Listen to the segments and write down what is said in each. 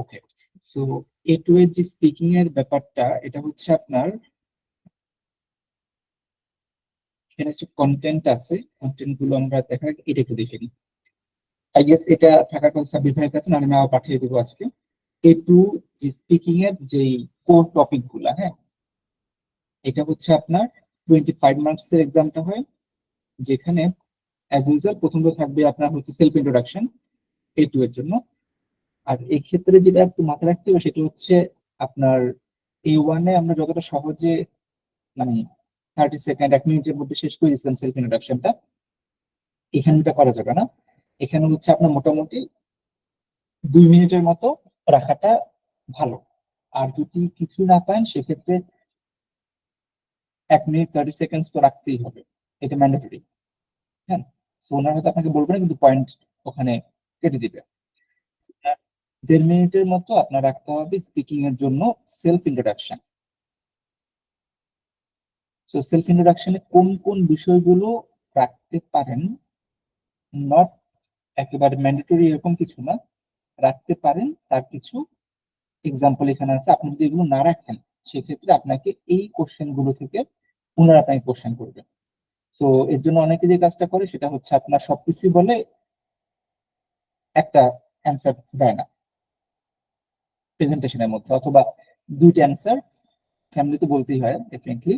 ওকে, so A2 এর যে speaking এর ব্যাপারটা, এটা হচ্ছে আপনার এখানে হচ্ছে কন্টেন্ট আছে, কন্টেন্ট গুলো আমরা দেখা এটা একটু দেখে নিই। আই গেস এটা থাকার কথা সাব্বির ভাইয়ের কাছে, আমি আবার পাঠিয়ে দেবো আজকে। A2 যে স্পিকিং এর যে কোর টপিক গুলা, হ্যাঁ, এটা হচ্ছে আপনার 25 মার্কস এর এক্সামটা হয়, যেখানে অ্যাজ ইউজুয়াল প্রথমত থাকবে আপনার হচ্ছে সেলফ ইন্ট্রোডাকশন A2 এর জন্য। আর এই ক্ষেত্রে যেটা একটু মাথায় রাখতে হবে সেটা হচ্ছে আপনার A1 এ আমরা যতটা সহজে মানে 30 সেকেন্ড 1 মিনিটের মধ্যে শেষ করে দিচ্ছিলাম সেলফ ইন্ট্রোডাকশনটা, এখানে এটা করা যাবে না। এখানে হচ্ছে আপনার মোটামুটি 2 মিনিটের মতো রাখাটা ভালো। আর যদি কিছু না পান সেক্ষেত্রে 1 মিনিট 30 সেকেন্ড তো রাখতেই হবে, এটা ম্যান্ডেটরি। হ্যাঁ, তো ওনার হয়তো আপনাকে বলবে না, কিন্তু পয়েন্ট ওখানে কেটে দিবে। 1.5 মিনিটের মতো আপনার রাখতে হবে স্পিকিং এর জন্য সেলফ ইন্ট্রোডাকশন। তো সেলফ ইন্ট্রোডাকশনে কোন কোন বিষয়গুলো রাখতে পারেন, নট একেবারে ম্যান্ডেটরি এরকম কিছু না, রাখতে পারেন তার কিছু এক্সাম্পল এখানে আছে। আপনি যদি এগুলো না রাখেন সেক্ষেত্রে আপনাকে এই কোশ্চেন গুলো থেকে পুনরায় আপনাকে কোশ্চেন করবে। তো এর জন্য অনেকে যে কাজটা করে সেটা হচ্ছে আপনার সবকিছু বলে একটা অ্যান্সার দেয় না প্রেজেন্টেশনের মধ্যে, অথবা দুইটা অ্যান্সার, ফ্যামিলি তো বলতেই হয় ডেফিনেটলি,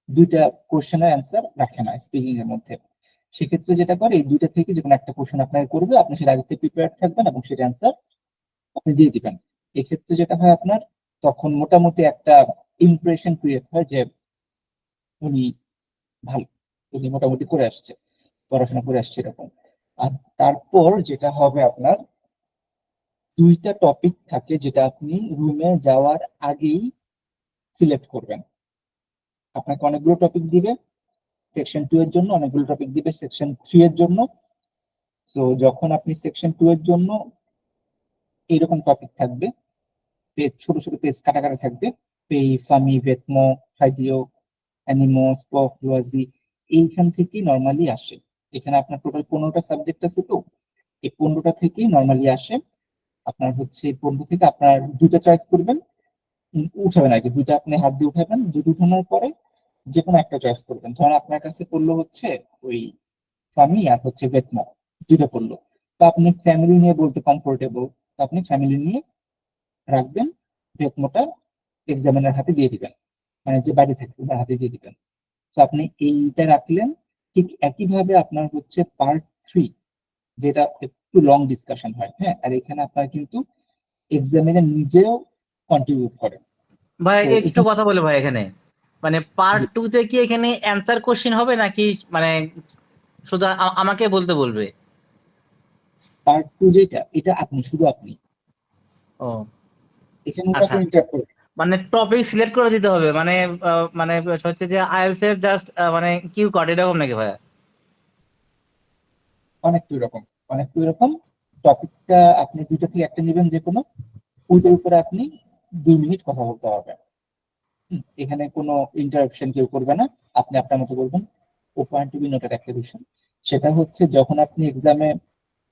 দুইটা কোশ্চেনের অ্যান্সার রাখে না স্পিকিং এর মধ্যে। সেক্ষেত্রে যেটা করে, এই দুইটা থেকে যে কোনো একটা কোশ্চেন আপনাকে করবে, আপনি সেটা আগে থেকে প্রিপেয়ার থাকবেন এবং সেটা অ্যান্সার আপনি দিয়ে দিবেন। এক্ষেত্রে যেটা হয় আপনার, তখন মোটামুটি একটা ইমপ্রেশন ক্রিয়েট হয় যে উনি ভালো, উনি মোটামুটি করে আসছে, পড়াশোনা করে আসছে এরকম। আর তারপর যেটা হবে আপনার, দুইটা টপিক থাকে যেটা আপনি রুমে যাওয়ার আগেই সিলেক্ট করবেন। আপনাকে অনেকগুলো টপিক দিবে সেকশন 2 এর জন্য, অনেকগুলো টপিক দিবে সেকশন 3 এর জন্য। তো যখন আপনি সেকশন 2 এর জন্য এইরকম টপিক থাকবে, পেজ ছোট ছোট পেজ কাটা কাটা থাকবে, পেই ফামি ভেটমো হাইডিও অ্যানিমোস পফলজি, এইখান থেকেই নর্মালি আসে। এখানে আপনার টোটাল 15টা সাবজেক্ট আছে, তো এই 15টা থেকেই নর্মালি আসে। আপনার হচ্ছে 15 থেকে আপনার দুইটা চয়েস করবেন, উঠাবেন আর কি, দুইটা আপনি হাত দিয়ে উঠাবেন, দুটো উঠানোর পরে যে কোনো একটা চয়েস করবেন। ধরেন আপনার কাছে পড়লো হচ্ছে ওই ফামি আর হচ্ছে ভেটমো, দুটো পড়লো, তো আপনি ফ্যামিলি নিয়ে বলতে কমফোর্টেবল, তো আপনি ফ্যামিলি নিয়ে রাখবেন, ভেটমোটা এক্সামিনার হাতে দিয়ে দিবেন, মানে যে বাইরে থাকবে তার হাতে দিয়ে দিবেন। তো আপনি এইটা রাখলেন। ঠিক একইভাবে আপনার হচ্ছে পার্ট 3, যেটা একটু লং ডিসকাশন হয়, হ্যাঁ, আর এখানে আপনার কিন্তু এক্সামিনার নিজেও কন্ট্রিবিউট করে। ভাই তো একটু এখানে কথা বলে ভাই, এখানে মানে পার্ট টু তে কি এখানে অ্যান্সার কোশ্চেন হবে নাকি মানে শুধু আমাকে বলতে বলবে? পার্ট 2 যেটা, এটা আপনি শুধু আপনি, ও এখানে ওটা আচ্ছা কোনো আচ্ছা, ইন্টারাপ্ট করবে না। মানে টপিক সিলেক্ট করে দিতে হবে মানে মানে হচ্ছে যে আইএলটিএস এর জাস্ট মানে কিউ কার্ড এরকম নাকি ভাইয়া? অনেক দুই রকম টপিকটা আপনি দুইটা থেকে একটা নেবেন যে কোনো, ওইটার উপরে আপনি 2 মিনিট কথা বলতে হবে। এখানে কোনো ইন্টারাপশন কেউ করবে না, আপনি আপনার মতো বলবেন। ও পয়েন্ট টু বি নোটেড একটা বিষয়, সেটা হচ্ছে যখন আপনি এক্সামে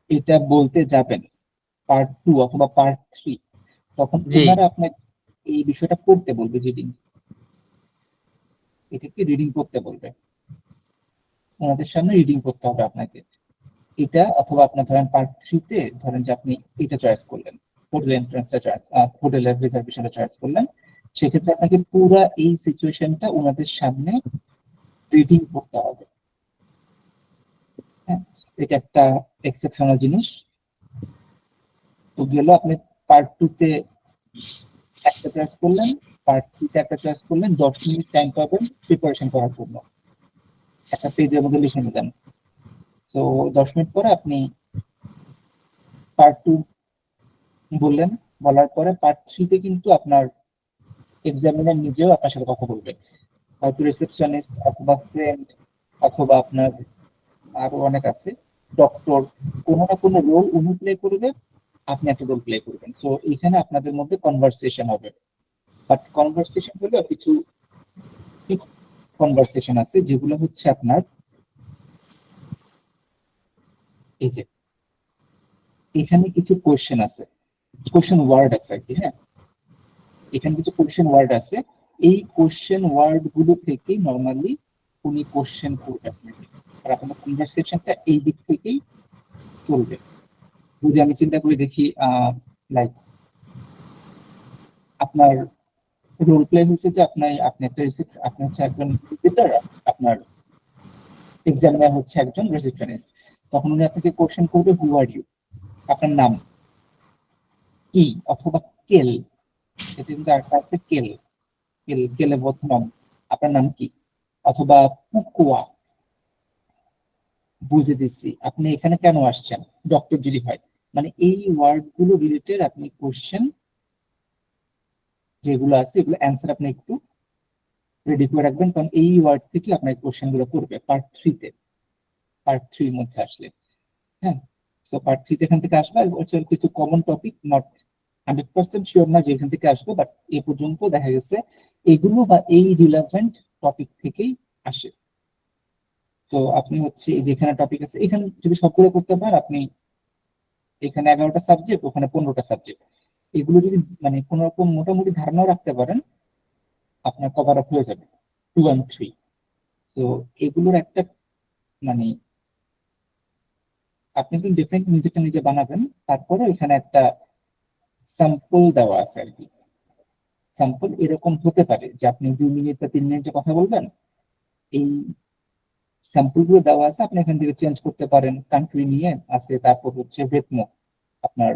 এটা বলতে যাবেন পার্ট 2 অথবা পার্ট 3, তখন জি। ওনারা আপনাকে এই বিষয়টা পড়তে বলবে, রিডিং, এটাকে রিডিং করতে বলবে, ওনাদের সামনে রিডিং করতে হবে আপনাকে এটা। অথবা আপনার ধরেন পার্ট 3 তে ধরেন যে আপনি এটা চয়েস করলেন, হোটেল এন্ট্রান্সটা চয়েস, হোটেলের রিজার্ভেশনটা চয়েস করলেন, সেক্ষেত্রে আপনাকে পুরো এই সিচুয়েশনটা ওনাদের সামনে রিডিং করতে হবে। হ্যাঁ, এটা একটা এক্সেপশনাল জিনিস। তো গেল, আপনি পার্ট 2 তে একটা চয়েস করলেন, পার্ট 3 তে একটা চয়েস করলেন, 10 মিনিট টাইম পাবেন প্রিপারেশন করার জন্য, একটা পেজের মধ্যে লিখে নিলেন। তো 10 মিনিট পরে আপনি পার্ট 2 বললেন, বলার পরে পার্ট 3 তে কিন্তু আপনার এক্সামিনার নিজেও আপনার সাথে কথা বলবে, হয়তো রিসেপশনিস্ট অথবা ফ্রেন্ড অথবা আপনার আরো অনেক আছে, ডক্টর, কোনো না কোনো রোল উনি প্লে করবে, আপনি একটা রোল প্লে করবেন। সো এখানে আপনাদের মধ্যে কনভারসেশন হবে, বাট কনভারসেশন হলে কিছু ফিক্স কনভারসেশন আছে, যেগুলো হচ্ছে আপনার এই যে এখানে কিছু কোয়েশ্চেন আছে, কোশ্চেন ওয়ার্ড আছে আর কি। হ্যাঁ, এখানে কিছু কোশ্চেন ওয়ার্ড আছে, এই কোশ্চেন ওয়ার্ড গুলো থেকে নর্মালি উনি কোশ্চেন করবে আপনাকে, আর আপনাদের কনভারসেশনটা এই দিক থেকেই চলবে। যদি আমি চিন্তা করে দেখি, লাইক আপনার রোল প্লে হচ্ছে যে আপনি একটা আপনি হচ্ছে একজন ভিজিটর, আপনার এক্সামিনার হচ্ছে একজন রিসেপশনিস্ট। তখন উনি আপনাকে কোশ্চেন করবে, হু আর ইউ, আপনার নাম কি, অথবা কেল, এটা কিন্তু একটা আছে কেল, কেলে বর্তমান, আপনার নাম কি, অথবা পুকুয়া, বুঝে দিচ্ছি, আপনি এখানে কেন আসছেন, ডক্টর যদি হয়। মানে এই ওয়ার্ড গুলো রিলেটেড আপনি কোশ্চেন যেগুলো আছে এগুলো অ্যান্সার আপনি একটু রেডি করে রাখবেন, কারণ এই ওয়ার্ড থেকে আপনার কোশ্চেন গুলো করবে পার্ট থ্রির মধ্যে আসলে। হ্যাঁ, তো পার্ট থ্রি এখান থেকে আসবে, আর হচ্ছে কিছু কমন টপিক, নট 100% শিওর না যে এখান থেকে আসবে, বাট এ পর্যন্ত দেখা গেছে এগুলো বা এই রিলেভেন্ট টপিক থেকেই আসে। তো আপনি হচ্ছে এই যেখানে টপিক আছে এখানে যদি সবগুলো করতে পারেন, আপনি এখানে 11টা সাবজেক্ট, ওখানে 15টা সাবজেক্ট, এগুলো যদি মানে কোন রকম মোটামুটি ধারণাও রাখতে পারেন, আপনার কভার আপ হয়ে যাবে 2 and 3। তো এগুলোর একটা মানে আপনি কিন্তু ডেফিনেটলি নিজেটা নিজে বানাবেন, তারপরে এখানে একটা স্যাম্পল দেওয়া আছে আর কি। স্যাম্পল এরকম হতে পারে যে আপনি 2 মিনিট বা 3 মিনিট যে কথা বলবেন, এই স্যাম্পল গুলো দেওয়া আছে, আপনি এখান থেকে চেঞ্জ করতে পারেন, কান্ট্রি নিয়ে আছে, তারপর হচ্ছে বেতন, আপনার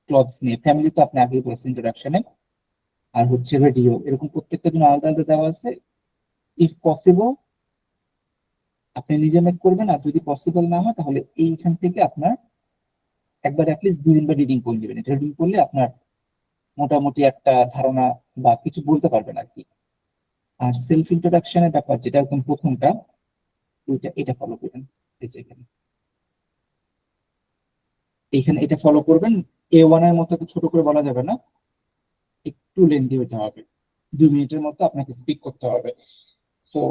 ক্লথস নিয়ে, ফ্যামিলি তো আপনি আগেই বলেছেন ইন্ট্রোডাকশনে, আর হচ্ছে রেডিও, এরকম প্রত্যেকটা জন্য আলাদা আলাদা দেওয়া আছে। ইফ পসিবল আপনি নিজে মেক করবেন, আর যদি পসিবল না হয় তাহলে এইখান থেকে আপনার একবার অ্যাটলিস্ট 2 দিন রিডিং করে নেবেন। এটা রিডিং করলে আপনার মোটামুটি একটা ধারণা বা কিছু বলতে পারবেন আর কি। আর সেলফ ইন্ট্রোডাকশনের ব্যাপার যেটা একদম প্রথমটা, এটা ফলো করবেন। এই যে এখানে এখানে এটা ফলো করবেন। A1 এর মতো এত ছোট করে বলা যাবে না, একটু লেন্দি হতে হবে, 2 মিনিটের মতো আপনাকে স্পিক করতে হবে। তো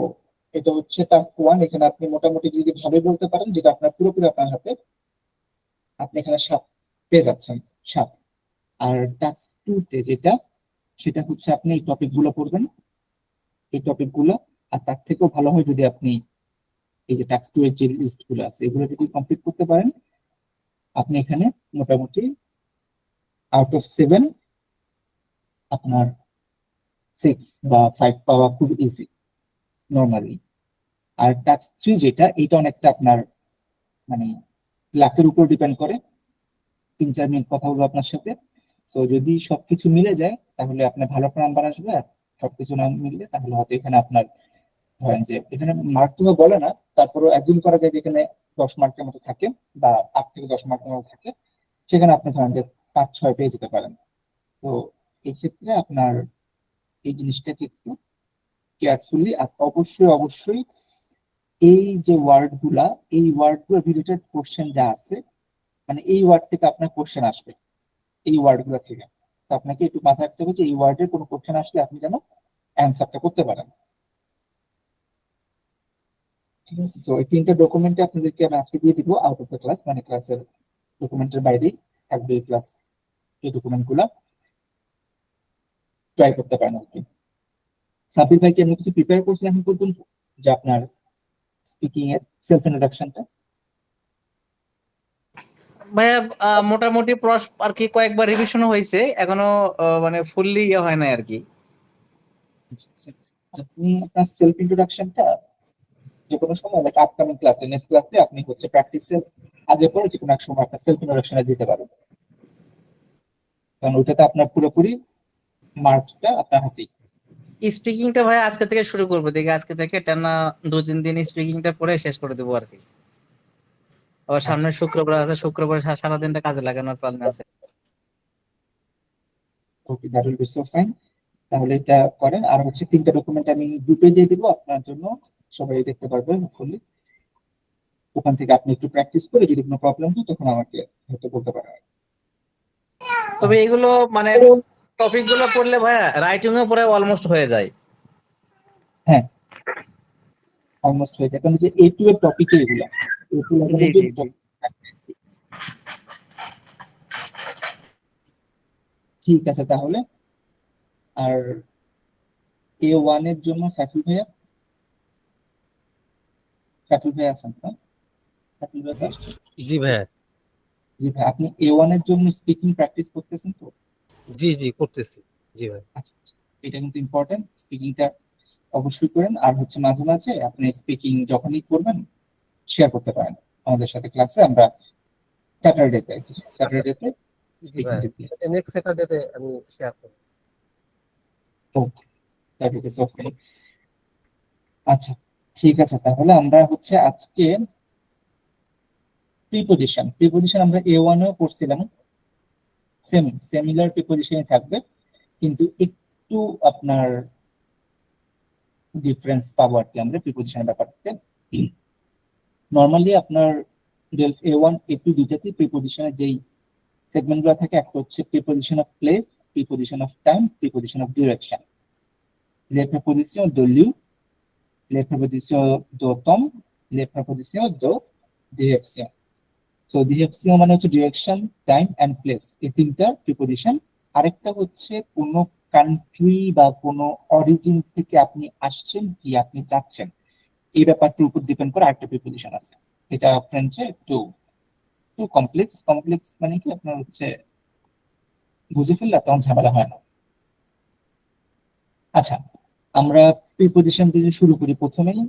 এটা হচ্ছে টাস্ক 1। এখানে আপনি মোটামুটি যদি ভাবে বলতে পারেন, যেটা আপনার পুরোপুরি আপনার হাতে, আপনি এখানে 7 পেয়ে যাচ্ছেন, 7। আর টাস্ক 2 তে যেটা, সেটা হচ্ছে আপনি এই টপিক গুলো পড়বেন, এই টপিক গুলো। আর তার থেকেও ভালো হয় যদি আপনি এই যে টাস্ক 2 এর যে লিস্ট গুলো আছে এগুলো যদি কমপ্লিট করতে পারেন, আপনি এখানে মোটামুটি আউট অফ 7 আপনার 6 বা 5 পাওয়া খুব ইজি নর্মালি। আর টাস্ক 3 যেটা, এটা অনেকটা আপনার মানে লাকের উপর ডিপেন্ড করে। 3-4 মিনিট কথা বলবো আপনার সাথে, তো যদি সবকিছু মিলে যায় তাহলে আপনার ভালো একটা নাম্বার আসবে, আর সবকিছু না মিললে তাহলে হয়তো এখানে আপনার ধরেন যে এখানে মার্ক তো বলে না, তারপরে অ্যাজিউম করা যায় যে এখানে 10 মার্কের মতো থাকে, বা 8 থেকে 10 মার্কের মতো থাকে, সেখানে আপনি ধরেন যে 5-6 পেয়ে যেতে পারেন। তো এই ক্ষেত্রে আপনার এই জিনিসটাকে একটু কেয়ারফুলি, আর অবশ্যই অবশ্যই এই যে ওয়ার্ড গুলো রিলেটেড কোশ্চেন যা আছে, মানে এই ওয়ার্ড থেকে আপনার কোশ্চেন আসবে, এই ওয়ার্ড গুলো থেকে। তো আপনাকে একটু মাথায় রাখতে হবে যে এই ওয়ার্ডের কোনো কোশ্চেন আসলে আপনি যেন অ্যান্সারটা করতে পারেন। ঠিক আছে, তো এই 3টা ডকুমেন্টে আপনাদেরকে আমি আজকে দিয়ে দিব আউট অফ দ্য ক্লাস, মানে ক্লাসের ডকুমেন্টের বাইরেই থাকবে এই ক্লাস, এই ডকুমেন্ট গুলা ট্রাই করতে পারেন আর কি। সাব্বির ভাই কি আপনি কিছু প্রিপেয়ার করছেন এখন পর্যন্ত, যে আপনার স্পিকিং এর সেলফ ইন্ট্রোডাকশনটা? ভাইয়া মোটামুটি আর কি কয়েকবার রিভিশন হয়েছে, এখনো মানে ফুললি ইয়ে হয় না আর কি। আপনি আপনার সেলফ ইন্ট্রোডাকশনটা যে কোনো সময়, লাইক আপকামিং ক্লাসে, নেক্সট ক্লাসে আপনি হচ্ছে প্র্যাকটিসের আগে পরে যে কোনো এক সময় আপনার সেলফ ইন্ট্রোডাকশনে দিতে পারেন, কারণ ওইটাতে আপনার পুরোপুরি মার্কটা আপনার হাতেই। স্পিকিংটা ভাই আজকে থেকে শুরু করবো, দেখি আজকে থেকে টানা 2-3 দিন স্পিকিংটা পড়ে শেষ করে দেবো আর কি। আবার সামনে আচ্ছা, শুক্রবার আছে, শুক্রবার সারাদিনটা কাজে লাগানোর প্ল্যান আছে। Okay, that will be so fine. তাহলে এটা করেন, আর হচ্ছে 3টা ডকুমেন্ট আমি গ্রুপে দিয়ে দিব আপনার জন্য, সবাই দেখতে পারবেন হোপফুলি। ওখান থেকে আপনি একটু প্র্যাকটিস করে যদি কোনো প্রবলেম হয় তখন আমাকে হয়তো বলতে পারেন। তবে এগুলো মানে টপিক গুলো পড়লে ভাইয়া রাইটিং এ পড়ে অলমোস্ট হয়ে যায়। হ্যাঁ, অলমোস্ট হয়ে যায়, কারণ যে A2 এর টপিকে এগুলা, A2 জি লেভেলের যে জি জি। topic, ঠিক আছে তাহলে। আর A1 এর জন্য সাইফুল ভাইয়া, সাইফুল ভাইয়া আছেন না? সাইফুল ভাইয়া তো জি আসছেন। জি ভাইয়া। জি ভাই, আপনি A1 এর জন্য স্পিকিং প্র্যাকটিস করতেছেন তো? জি জি করতেছি। জি ভাই। আচ্ছা আচ্ছা। এটা কিন্তু ইম্পর্টেন্ট, স্পিকিংটা অবশ্যই করেন। আর হচ্ছে মাঝে মাঝে আপনি স্পিকিং যখনই করবেন শেয়ার করতে পারেন আমাদের সাথে ক্লাসে। আমরা স্যাটারডেতে আচ্ছা। স্যাটারডেতে জি স্পিকিং ভাই, দিচ্ছি। নেক্সট স্যাটারডেতে আমি শেয়ার করব। ওকে, দ্যাট ইজ ওকে। আচ্ছা ঠিক আছে, তাহলে আমরা হচ্ছে আজকে প্রিপজিশন আমরা A1 এও পড়ছিলাম, সিমিলার প্রিপজিশনই থাকবে, কিন্তু একটু আপনার ডিফারেন্স পাবো আর কি আমরা প্রিপজিশনের ব্যাপারটাতে। নর্মালি আপনার A1 A2 দুইটাতেই প্রিপজিশনের যেই সেগমেন্ট গুলো থাকে, একটা হচ্ছে preposition of place, preposition of time, preposition of direction. Le prepositions de lieu, les prepositions de temps, les prepositions de direction. So direction মানে হচ্ছে ডিরেকশন, টাইম এন্ড প্লেস, এই তিনটা প্রিপজিশন। আরেকটা হচ্ছে কোন কান্ট্রি বা কোন অরিজিন থেকে আপনি আসছেন কি আপনি যাচ্ছেন, এই ব্যাপারটার উপর ডিপেন্ড করে আরেকটা প্রিপজিশন আছে। এটা ফ্রেঞ্চে একটু একটু কমপ্লেক্স মানে কি আপনার হচ্ছে বুঝে ফেললে তখন ঝামেলা হয় না। আচ্ছা, আমরা প্রিপজিশন দিয়ে শুরু করি। প্রথমেই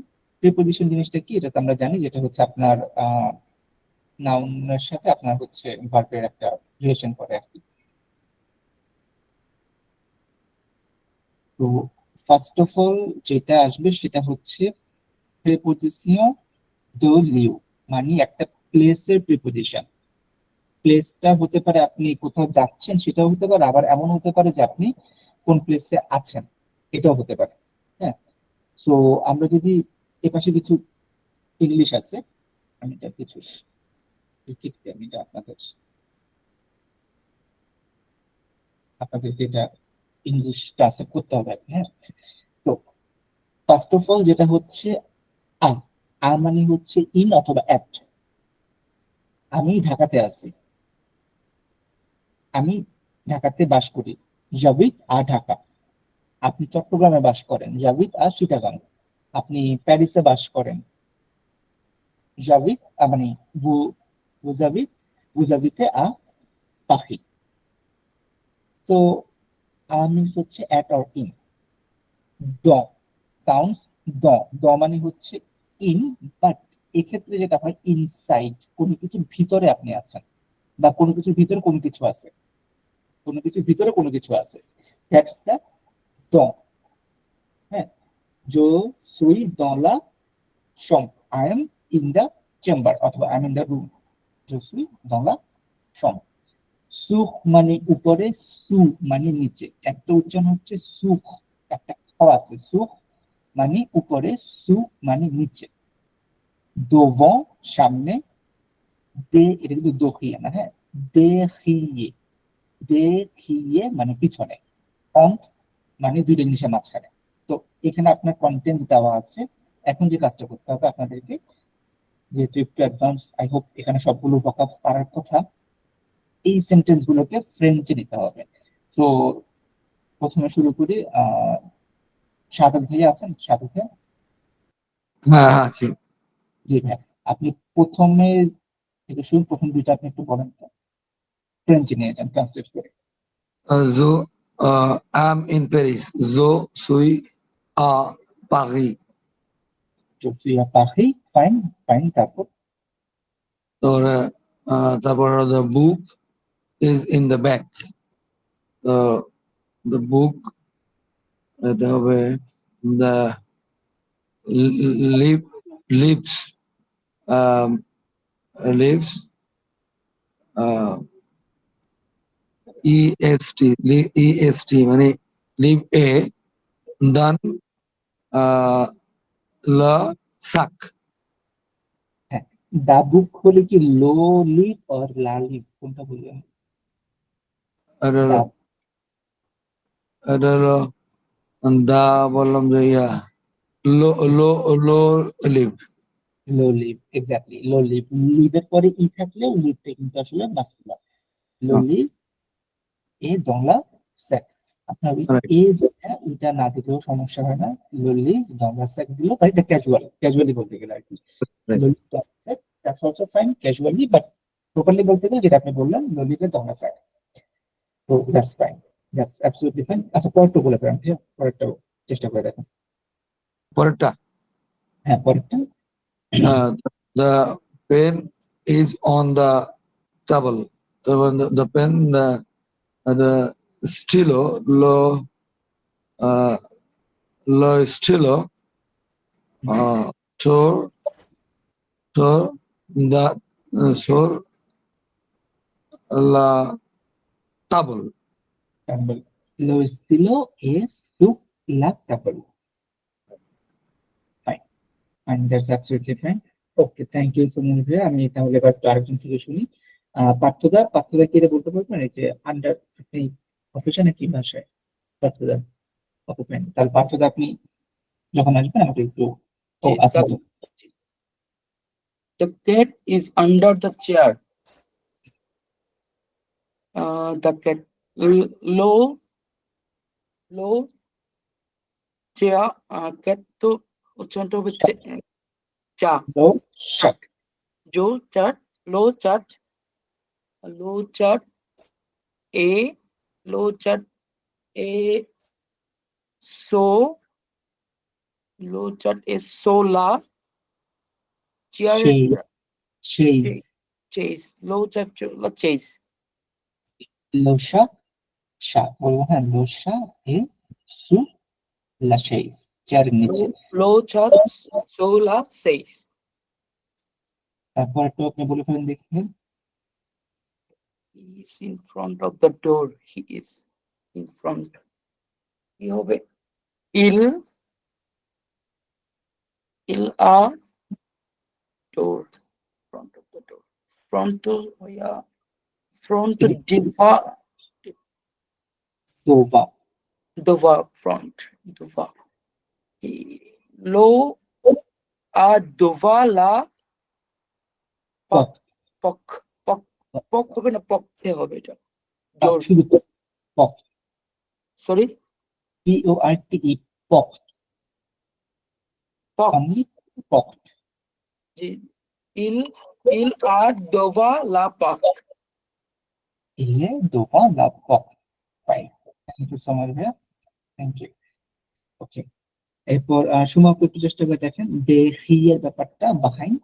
প্রিপজিশন জিনিসটা কি, এটা তো আমরা জানি, যেটা হচ্ছে আপনার নাউনের সাথে আপনার হচ্ছে ভার্বের একটা রিলেশন করে আর কি। তো ফার্স্ট অফ অল যেটা আসবে সেটা হচ্ছে প্রিপজিশন দো লিউ, মানে একটা প্লেসের প্রিপজিশন। প্লেসটা হতে পারে আপনি কোথাও যাচ্ছেন সেটাও হতে পারে, আবার এমন হতে পারে যে আপনি কোন প্লেসে আছেন এটাও হতে পারে। হ্যাঁ, তো আমরা যদি এপাশে কিছু ইংলিশ আছে, আমি এটা কিছু লিখতে, আমি এটা আপনাদেরকে এটা ইংলিশ ট্রান্সলেট করতে হবে। হ্যাঁ, তো ফার্স্ট অফ অল যেটা হচ্ছে আ আ মানে হচ্ছে ইন অথবা অ্যাট। আমি ঢাকাতে আছি, আমি ঢাকাতে বাস করি, জাভিদ আর ঢাকা। আপনি চট্টগ্রামে বাস করেন, জাভিদ আর চিটাগাং। আপনি প্যারিসে বাস করেন, জাভিদ মানে ভু বুজাবি বুজাবিতে আ পাখি। সো আ মিনস হচ্ছে at or in. The sounds the, the মানে হচ্ছে ইন, বাট এক্ষেত্রে যেটা হয় ইনসাইড, কোনো কিছুর ভিতরে আপনি আছেন, বা কোনো কিছুর ভিতরে কোনো কিছু আছে, কোনো কিছুর ভিতরে কোনো কিছু আছে, দ্যাটস দ্য দ। হ্যাঁ, জো সুই দলা সম, I am in the chamber অথবা I am in the room, জো সুই দলা সম। সুখ মানে উপরে, সু মানে নিচে, একটা উচ্চারণ হচ্ছে সুখ, একটা খ আছে, সুখ মানে উপরে, সু মানে নিচে। দোভন সামনে, দে এটা কিন্তু দখিয়ে না, হ্যাঁ, দেখিয়ে, দেখিয়ে মানে পিছনে, অন্ত মানে দুইটা জিনিসের মাঝখানে। তো এখানে আপনার কন্টেন্ট দেওয়া আছে। এখন যে কাজটা করতে হবে আপনাদেরকে, যেহেতু একটু অ্যাডভান্স, আই হোপ এখানে সবগুলো ভোকাবস পারার কথা, এই সেন্টেন্স গুলোকে ফ্রেঞ্চে নিতে হবে। তো প্রথমে শুরু করি, সাদত ভাইয়া আছেন? সাদত ভাইয়া, হ্যাঁ হ্যাঁ আছি। জি ভাই, আপনি প্রথমে থেকে শুরু, প্রথম দুইটা আপনি একটু বলেন তো, ফ্রেঞ্চে নিয়ে যান ট্রান্সলেট করে। जो am in Paris, जो suis à Paris। জোফিয়া পাখি, ফাইন ফাইন, তারপর তারপর the book is in the back। তো the book এটা হবে the lip lips lips est est মানে লিভ এ দান লা সাক। হ্যাঁ, দা বুক হলে কি লো লিভ আর লা লিভ, কোনটা বলবেন? এটা হলো দা, এটা হলো দা বললাম যে ইয়া লো লো লো লিভ। লো লিভ, এক্স্যাক্টলি লো লিভ। লিভের পরে ই থাকলেও লিভটা কিন্তু আসলে মাস্কুলার, লো লিভ এ দংলা স্যাক। আপনার ওই Right. এ যেটা ওইটা না দিলেও সমস্যা হয় না, ললি দংলা স্যাক দিলেও, বা এটা ক্যাজুয়ালি বলতে গেলে আর কি, Right. ললি দংলা স্যাক that's also fine casually, but properly বলতে গেলে যেটা আপনি বললেন ললিতে দংলা স্যাক, তো that's fine, that's absolutely fine. আচ্ছা পরেরটা বলে ফেলেন, হ্যাঁ পরেরটাও চেষ্টা করে দেখেন। পরেরটা হ্যাঁ পরেরটা, the pen is on the table. The pen, the stilo, uh, lo stilo, so the so la table. lo estilo es su la table. Fine, and that's absolutely fine. Okay, thank you so much ভাইয়া। আমি তাহলে এবার একটু আরেকজন থেকে শুনি। পার্থদা কি এটা বলতে পারবেন, এই যে আন্ডার, আপনি প্রফেশনে কি ভাষায় পার্থদা? ওকে ফাইন, তাহলে পার্থদা আপনি যখন আসবেন আমাকে একটু, ও জি, আচ্ছা sir. The cat is under the chair. The cat low chair. Cat তো উচ্চারণটা হবে চা। লো শাক, low chart low chart a low chart a so low chart is solar chair সেই সেই chase low chart chase লোসা শা বলবো, হ্যাঁ লোসা এ সু লা সেই, চেয়ারের নিচে। low chart solar says তারপর একটু আপনি বলে ফেলেন দেখবেন। he is in front of the door. He is in front. কি হবে? Il a door. Front of the door. Front to front to Is it- Dova, dova front dova. Low a dova la পথ, pok pok হবে না পক্ষে হবে এটা পথ, door. শুধু পথ, Sorry পি ও আর টি ই, পথ, pok. অনলি পথ। Il a dova la pok. ইলে দোভা লা পথ। Fine, thank you so much ভাইয়া, থ্যাংক ইউ। ওকে, এরপর সুমা আপু একটু চেষ্টা করে দেখেন দে হি এর ব্যাপারটা behind.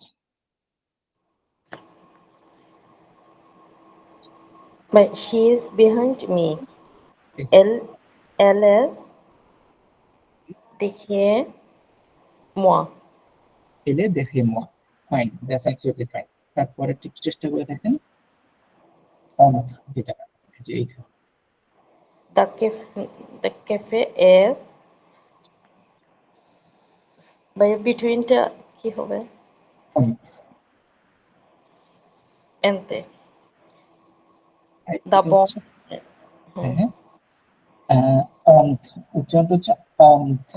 But she is behind me. Elle est derrière moi. এলে দেখে মোয়া, ফাইন, দ্যাটস অ্যাবসলিউটলি ফাইন। তারপরে একটু চেষ্টা করে দেখেন অনাথ, যেটা যে এইটা The cafe is by between the কি হবে? অনাথ। And the এটা bomb. হচ্ছে, হ্যাঁ অন্থ, উচ্চারণটা হচ্ছে অন্থ।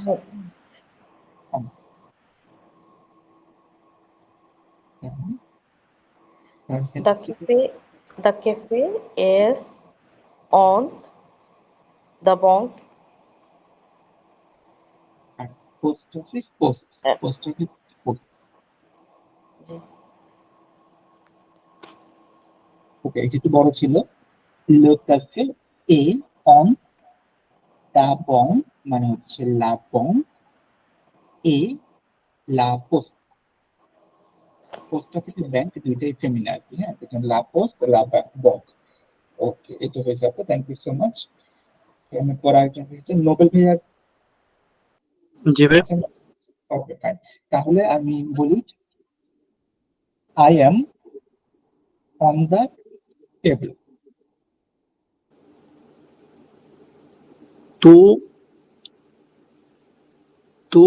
The cafe is on the bank. Post office, post office, post. জি। ওকে, এটা একটু বড় ছিল। লো ক্যাফে এ অন দা বং, মানে হচ্ছে লা বং এ লা পোস্ট। পোস্ট অফিস ব্যাংক দুইটাই ফেমিনা আর কি, হ্যাঁ লা পোস্ট লা বং। ওকে, এটা হয়ে যাবে, থ্যাংক ইউ সো মাচ। আমি পরে একজন হয়েছে নোবেল ভাইয়া। জি ভাই। ওকে ফাইন, তাহলে আমি বলি I am on the table. तू तू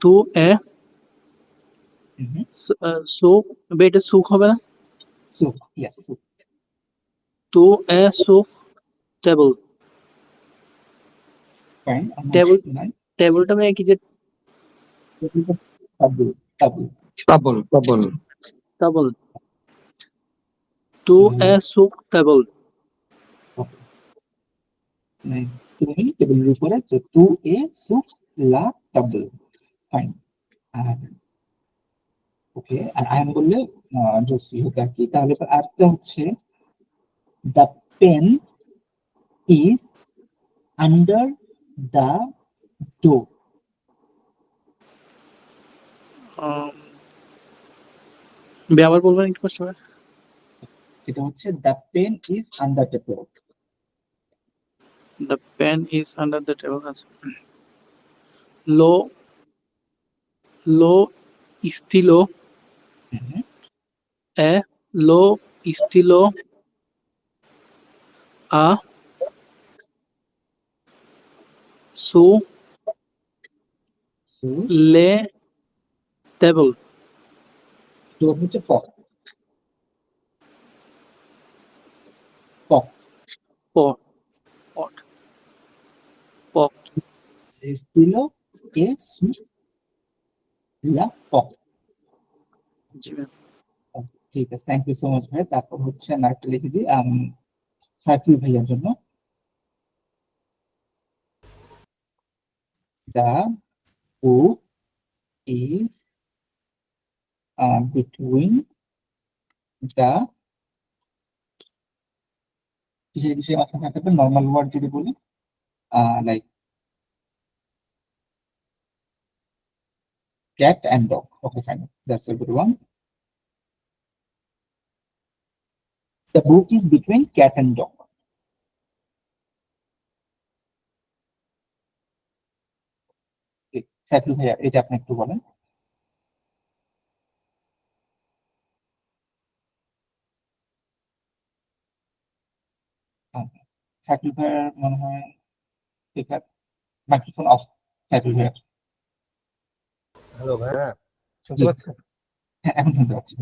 तू ए সুখ বেটে সুখ হবে না সুখ, ইয়েস সুখ। তু এ সুখ টেবল ফাইন, টেবলটা মানে কি যে তাবল, তাবল, Table. টেবল তু এ সুখ টেবল মানে তুমি টেবিলের উপরে, তো তু এ সুখ লা তাবল, ফাইন। আর ওকে, আর আই এম বললে জসি হোক আর কি। তাহলে আরেকটা হচ্ছে the pen is under the door. আবার বলবেন একটু কষ্ট করে? এটা হচ্ছে the pen is under the door. The pen is under the table. Lo, lo estilo, lo estilo a su le table. ডোর হচ্ছে পক, পক Pot, pot, pot. estilo এ সু লা পক। জি ম্যাম। ঠিক আছে, থ্যাংক ইউ সো মাচ ভাই। তারপর হচ্ছে আমি একটা লিখে দিই সাইফুল ভাইয়ার জন্য। The book is between the, কিসের বিষয়ে মাঝখানে থাকতে হবে? নর্মাল ওয়ার্ড যদি বলি, like cat and dog. Okay, fine. That's a good one. The book is between cat and dog. Saiful ভাইয়া, এটা আপনি একটু বলেন। সাইফুল ভাইয়ার মনে হয় মাইক্রোফোন অফ। সাইফুল ভাইয়া, হ্যালো ভাইয়া, শুনতে জি। পাচ্ছেন? হ্যাঁ, এখন শুনতে পাচ্ছি।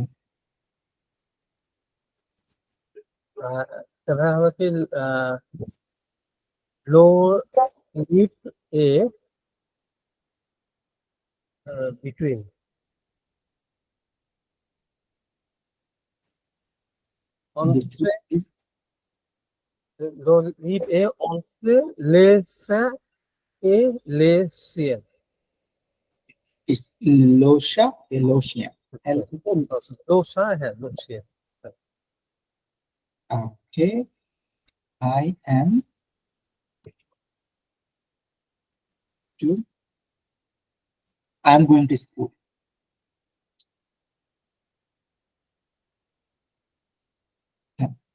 ভাইয়া আমাকে লো লিপ এ বিটুইন Is লো লিপ এ অন্ট্রে লে সা এ লে সিয়েন। it's Losha, Elosia. লোসা, হ্যাঁ লোসিয়েন। Okay, I am going to school.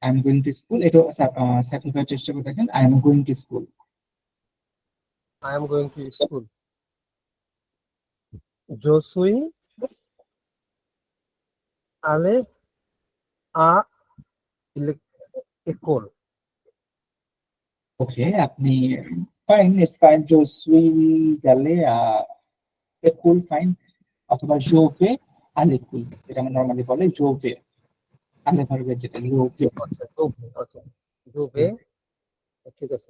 I'm going to school. এটা সাইফুল ভাইয়া চেষ্টা করে দেখেন। I am going to school. I am going to school. Josui ale a école. Okay, আপনি ফাইন, ইটস ফাইন। জোসুই গেলে একুল, fine. অথবা জোভে আলেকুল, এটা আমরা নরমালি বলে জোভে আলে ভার্বের যেটা জোভে। আচ্ছা, আচ্ছা, ডুবে, ঠিক আছে।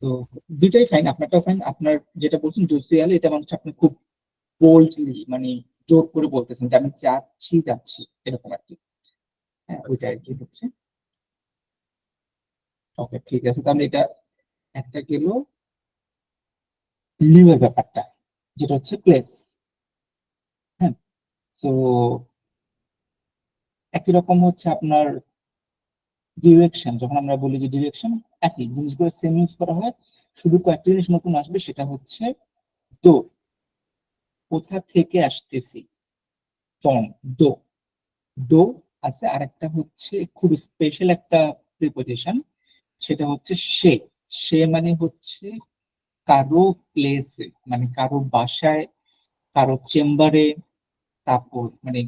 তো দুইটাই ফাইন, আপনারটাও ফাইন। আপনার যেটা বলছেন জোসুই আলে, এটা মানে আপনি খুব বোল্ডলি, মানে জোর করে বলতেছেন যে আমি যাচ্ছি এরকম আর কি। হ্যাঁ, ওইটা আর কি হচ্ছে। ওকে, ঠিক আছে। তাহলে এটা একটা গেল লিভের ব্যাপারটা, যেটা হচ্ছে প্লেস। হ্যাঁ, তো একই রকম হচ্ছে আপনার ডিরেকশন। যখন আমরা বলি যে ডিরেকশন, একই জিনিসগুলো সেম ইউজ করা হয়, শুধু কয়েকটা জিনিস নতুন আসবে, সেটা হচ্ছে দো, কোথা থেকে আসতেছি, ফ্রম, দো, দো আছে। আর একটা হচ্ছে খুব স্পেশাল একটা প্রিপোজিশন, সেটা হচ্ছে সে মানে হচ্ছে কারো প্লেসে, মানে কারো বাসায়, কারো চেম্বারে। তারপর মানে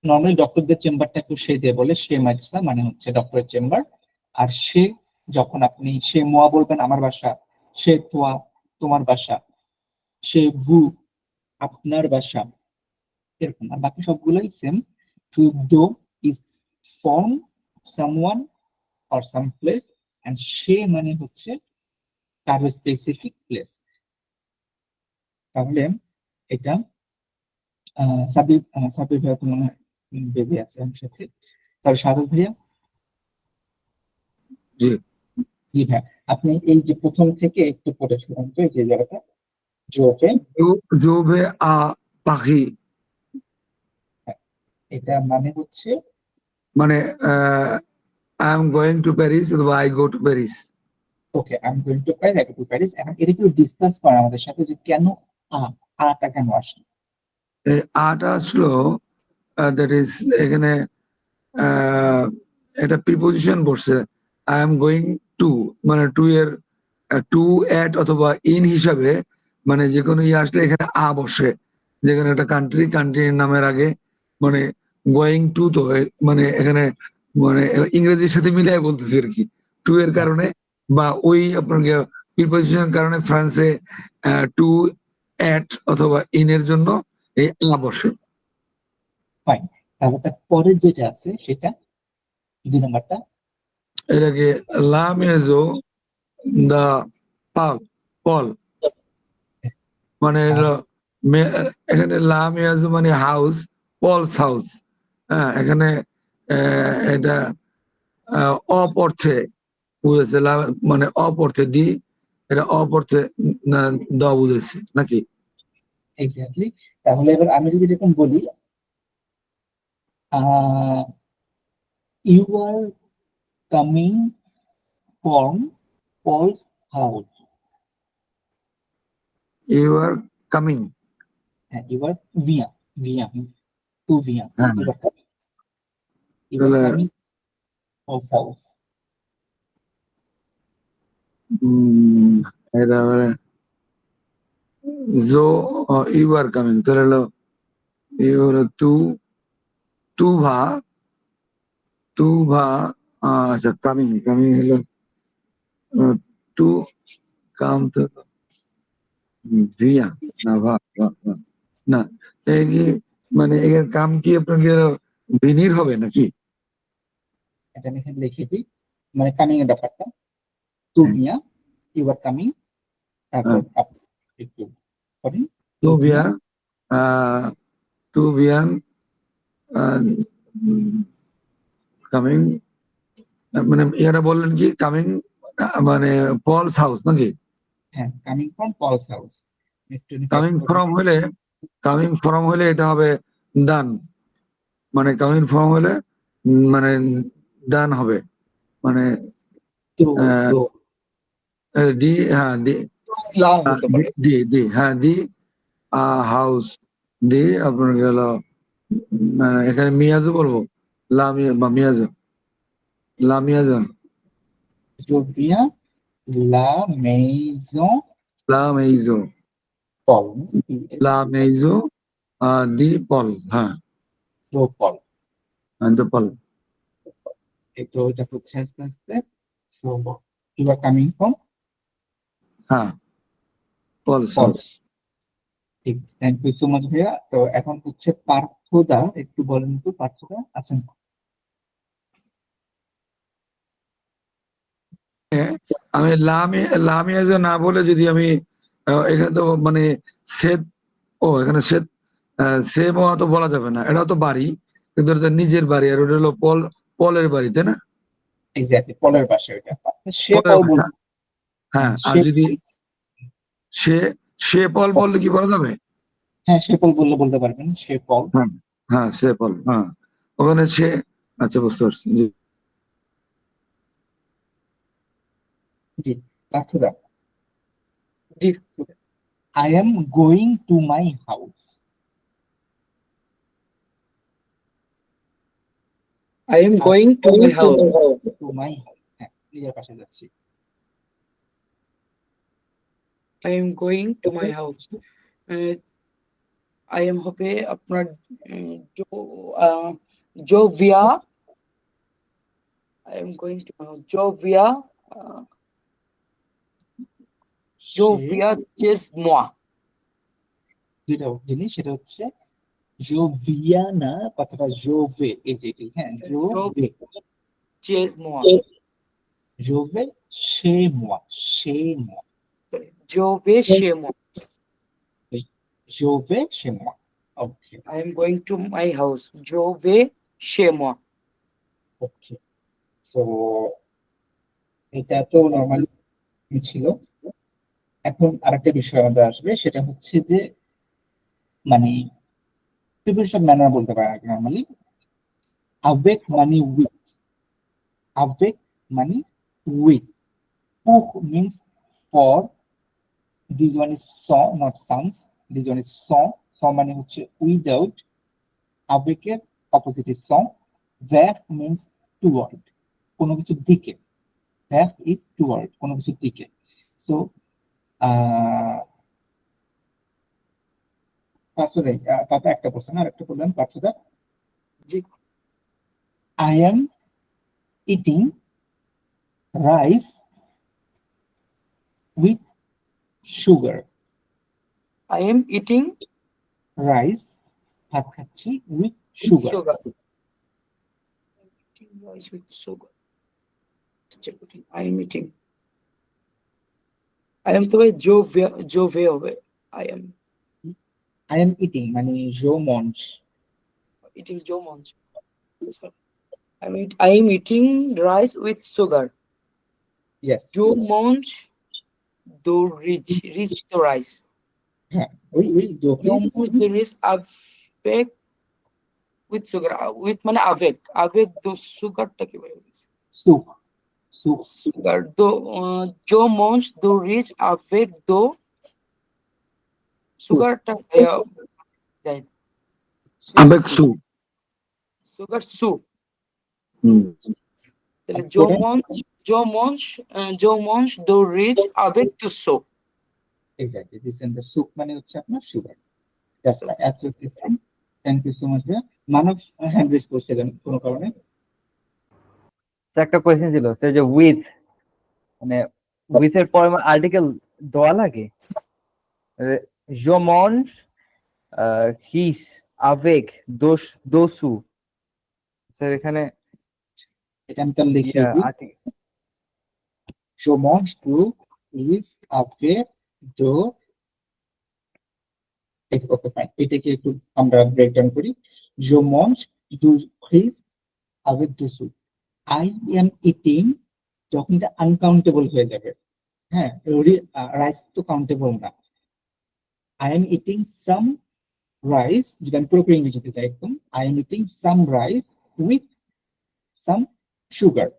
নর্মালি ডক্টরদের চেম্বারটাকে সে দিয়ে বলে, সে মাইসা মানে হচ্ছে ডক্টরের চেম্বার। আর সে, যখন আপনি সে মোয়া বলবেন আমার বাসা, সে তোয়া তোমার বাসা, সে ভু আপনার বাসা, এরকম। আর বাকি সবগুলোই সেম। দো is from someone or some place, and সে মানে হচ্ছে কারো স্পেসিফিক প্লেস। তাহলে এটা সাবির ভাইয়া তো মনে হয় বেবি আছে আমার সাথে। তাহলে সাদত ভাইয়া, জি। জি ভাই, আপনি এই যে প্রথম থেকে একটু পড়ে শুনুন তো, এই যে জায়গাটা জোভে, জোভে আ পাখি, এটা মানে হচ্ছে মানে I am going to Paris অথবা I go to Paris. Okay, I am going to Paris, I go to Paris. এখন এটা একটু ডিসকাস করা আমাদের সাথে যে কেন আ, আটা কেন আসলো। এই আটা আসলো, দ্যাট ইজ এখানে এটা প্রিপোজিশন বসছে। আই এম গোয়িং টু, মানে টু এর টু অ্যাট অথবা ইন হিসাবে, মানে যে কোনো ইয়ে আসলে এখানে আ বসে। যেখানে একটা কান্ট্রির নামের আগে মানে গোয়িং টু, তো মানে এখানে মানে ইংরেজির সাথে মিলিয়ে বলতেছি আর কি, টু এর কারণে বা ওই আপনার প্রিপোজিশনের কারণে ফ্রান্সে টু অ্যাট অথবা ইন এর জন্য এই আ বসে। ফাইন, তারপর তার পরের যেটা আছে সেটা 2 নাম্বারটা, এটাকে লা মেজো দা পাল, পল, মানে হলো এখানে লা মেজো মানে হাউস, পলস হাউস। হ্যাঁ, এখানে এটা অপ অর্থে বুঝেছে, মানে অপ অর্থে ডি, এটা অপ অর্থে দ বুঝেছে নাকি? এক্স্যাক্টলি। তাহলে এবার আমি যদি এরকম বলি, you are coming from Paul's house. You are coming, হ্যাঁ, you are via, via to via, হ্যাঁ, ইউ আর তাহলে কামিং পলস হাউস। এটা মানে জো ইউ আর কামিং, তাহলে হলো ইউ আর তু ভা, তু ভা, আচ্ছা কামিং, কামিং হলো টু কাম, তো ভিয়া না ভা না, এই কি মানে এর কাম কি আপনার কি ভিনির হবে নাকি? এটা আমি এখানে লিখে দিই, মানে কামিং এর ব্যাপারটা, টু হ্যাঁ, ভিয়া, ইউ আর কামিং, তারপর হ্যাঁ, আপনি একটু করেন, to to via, via, to ভিয়ান কামিং, মানে এরা বললেন কি কামিং মানে পলস হাউস নাকি? হ্যাঁ, কামিং ফ্রম পলস হাউস। একটু টাইপ কামিং করে ফ্রম হলে, কামিং ফ্রম হলে এটা হবে ডান, মানে কামিং ফ্রম হলে মানে ডান হবে, মানে টু, টু ডি, হ্যাঁ ডি, লাভ হতে পারে। ডি ডি হ্যাঁ ডি হাউস, ডি আপনার গেল এখানে মিয়াজু বলবো, লামিয়া বা মিয়াজু, লামিয়াজন, জোভিয়া লা মেইজন লামেইজো, পল, লামেইজো দি পল, হ্যাঁ পল। দ্য পল, তো এটা হচ্ছে আস্তে আস্তে। So you are coming from হ্যাঁ পলস পল। হাউস। ঠিক, থ্যাংক ইউ সো মাচ ভাইয়া। তো এখন হচ্ছে পার্থদা, একটু বলেন তো পার্থদা আছেন? আমি লামিয়াজো না বলে যদি আমি এখানে তো মানে সেদ, ও এখানে সেদ, সেম হওয়া তো বলা যাবে না, এটা তো বাড়ি, কিন্তু এটা নিজের বাড়ি, আর ওটা হলো পলের বাড়ি, তাই না? এক্স্যাক্টলি, পলের পাশে ওইটা, সে পলের পল বাড়ি, বলবো। হ্যাঁ। আর সে, যদি সে সে পল বললে কি করা যাবে? হ্যাঁ সে পল বললে বলতে পারবেন, সে পল। হ্যাঁ, হ্যাঁ সে পল, হ্যাঁ ওখানে সে, আচ্ছা বুঝতে পারছি জি। জি পার্থদা, জি, I am going to my house. I am going to my house. To my house, হ্যাঁ নিজের পাশে যাচ্ছি। I am going to my house. I am হবে আপনার জো জোভিয়া। I am going to my house জোভিয়া, সে জোভিয়া চেস মোয়া। দুইটা জিনিস, সেটা হচ্ছে জোভিয়া না, কথাটা জোভে, এই যে এটি, হ্যাঁ জোভে, চেস মোয়া, জোভে সে মোয়া, সে মোয়া, জোভে সে মোয়া। জোভে সে মোয়া। ওকে, I am going to my house. Je vais chez moi. Okay. So এটা তো নর্মালি ছিল। এখন আরেকটা বিষয় আমাদের আসবে, সেটা হচ্ছে যে মানে প্রিপোজিশন ম্যানার বলতে পারে নর্মালি। আবেগ মানে উইথ, আবেগ মানে উইথ, পুখ means for, this one is স নট সামস, দিস ওয়ান ইজ স, স মানে হচ্ছে উইদাউট, আবেগের অপোজিট ইজ স, ভ্যাক মিন্স টুয়ার্ড, কোনো কিছুর দিকে, ভ্যাক ইজ টুয়ার্ড, কোনো কিছুর দিকে। সো পাতা একটা প্রশ্ন আর একটা বললাম পার্থদা। জি I am eating rice with sugar. I am eating Rice, ভাত খাচ্ছি with sugar. sugar. Eating rice with sugar. I am eating. I am তো ভাই जो वे হবে। I am I am eating মানে je mange. eating जो mange। I am eating rice with sugar. Yes. जो mange do rich to rice। হ্যাঁ, ওই जो দোকান mange do rich avec with sugar। with মানে avec do sugarটা কি বলে? soup, soup. sugar do जो mange do rich avec do sugarটা যাই আবেগ সু। sugar soup। হুম। তাহলে তারপরে जो mange do rich avec to soup। exactly this and the soup মানে হচ্ছে আপনার sugar. That's right, absolutely fine. Thank you so much ভাইয়া। মানব হ্যান্ড রেজ করছিলেন কোনো কারণে। একটা কোয়েশ্চেন ছিল সে যে উইথ মানে উইথ এর পরে আর্টিকেল দেওয়া লাগে je mange his avec দোসু স্যার এখানে এটা আমি তাহলে লিখে দিই। article Je mange tout is avec de, okay fine, এটাকে একটু আমরা ব্রেকডাউন করি। Je mange du riz avec du soup. I am eating, যখন এটা আনকাউন্টেবল হয়ে যাবে, হ্যাঁ, রাইস তো কাউন্টেবল না। I am eating some rice, যদি আমি পুরোপুরি ইংরেজিতে যাই একদম, I am eating some rice with some sugar,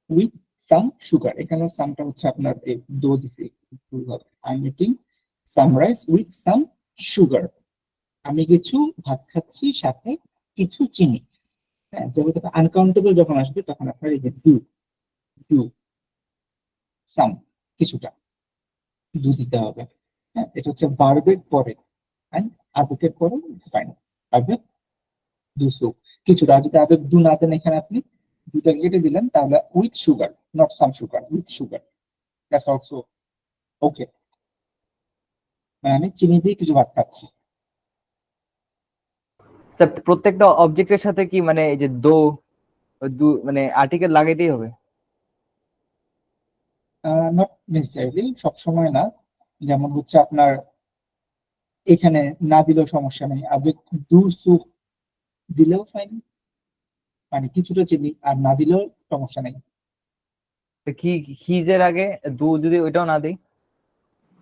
with some sugar, এখানে সামটা হচ্ছে আপনার এই দো দিছি, I am eating some rice with some sugar, আমি কিছু ভাত খাচ্ছি সাথে কিছু চিনি। হ্যাঁ, যেহেতু আনকাউন্টেবল যখন আসবে তখন আপনার এই যে ডু সাম, কিছুটা ডু দিতে হবে। হ্যাঁ, এটা হচ্ছে ভার্বের পরে, ফাইন, আবেগের পরে ফাইন, আবেগ ডু সো কিছুটা। আর যদি আবেগ ডু না দেন এখানে আপনি দুটা কেটে দিলেন, তাহলে with sugar, not some sugar, with sugar, that's also ওকে। মানে আমি চিনি দিয়ে কিছু ভাত খাচ্ছি। স্যার প্রত্যেকটা অবজেক্টের সাথে কি মানে এই যে মানে আর্টিকেল লাগাইতেই হবে? নট নেসেসারিলি, সবসময় না। যেমন হচ্ছে আপনার এখানে না দিলেও সমস্যা নেই, আবেগ ডু সুপ দিলেও ফাইন, মানে কিছুটা চিনি, আর না দিলেও সমস্যা নেই। তো কি হিজের আগে যদি ওইটাও না দেই?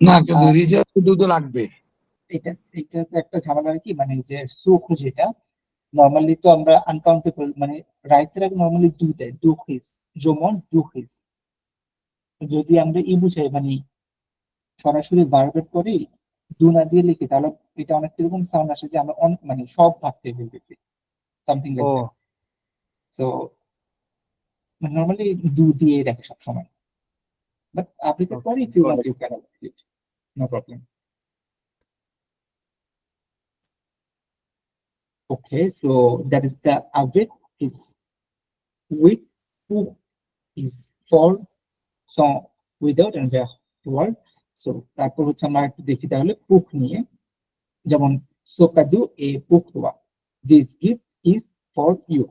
না, কিন্তু রিজার্ভ তো লাগবে। এটা এটা তো একটা ঝামেলা কি, মানে যে সুখ যেটা নর্মালি তো আমরা আনকাউন্টেবল, মানে রাইটের আগে নর্মালি দু দেয়, দু হিস, জমন দু হিস। যদি আমরা ই বুঝাই মানে সরাসরি ভার্বের পরে দু না দিয়ে লিখি, তাহলে এটা অনেক এরকম সাউন্ড আসে যে আমরা অনেক মানে সব ভাগ খেয়ে ফেলতেছি, সামথিং লাইক ও দ্যাট। সো নর্মালি দু দিয়ে রাখে সবসময়, বাট আবেগের পরে if you want you can eat, no problem. Okay, so that is the avec is with, who is for, so without and the word. So তারপর হচ্ছে আমরা একটু দেখি তাহলে পুখ নিয়ে, যেমন সোকাদু এ পুখওয়া, this gift is for you.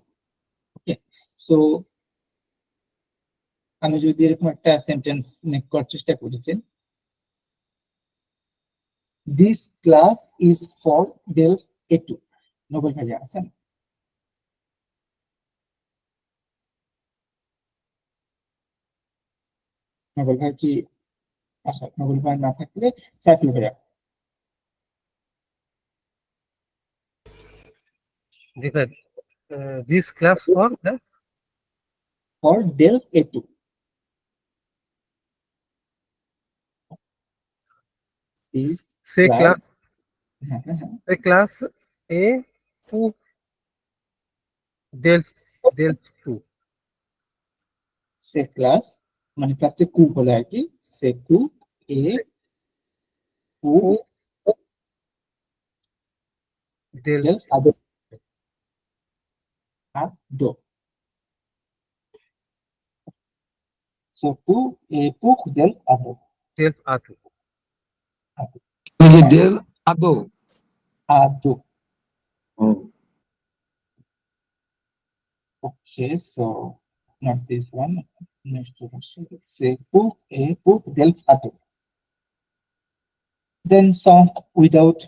Okay, so আমি যদি এরকম একটা সেন্টেন্স মেক করার চেষ্টা করেছেন, দিস ক্লাস ইজ ফর দেল এটু, নোবেল ভাইয়া আছেন? নবল ভাই কি, আচ্ছা নবল ভাই না থাকলে সাইফুল ভাইয়া। This class for the for Delft A2, this say class হ্যাঁ হ্যাঁ হ্যাঁ, say class A to del 2. Say class মানে ক্লাসে কু বলে আর কি, সে কু এ কু Del ডেলফ আদো আদো, সো কু এ কুক ডেলফ আদো del A2. ডেল আদো। আদো। ও, Okay, so not this one. Next question. Say cook a cook delf ato. Then song without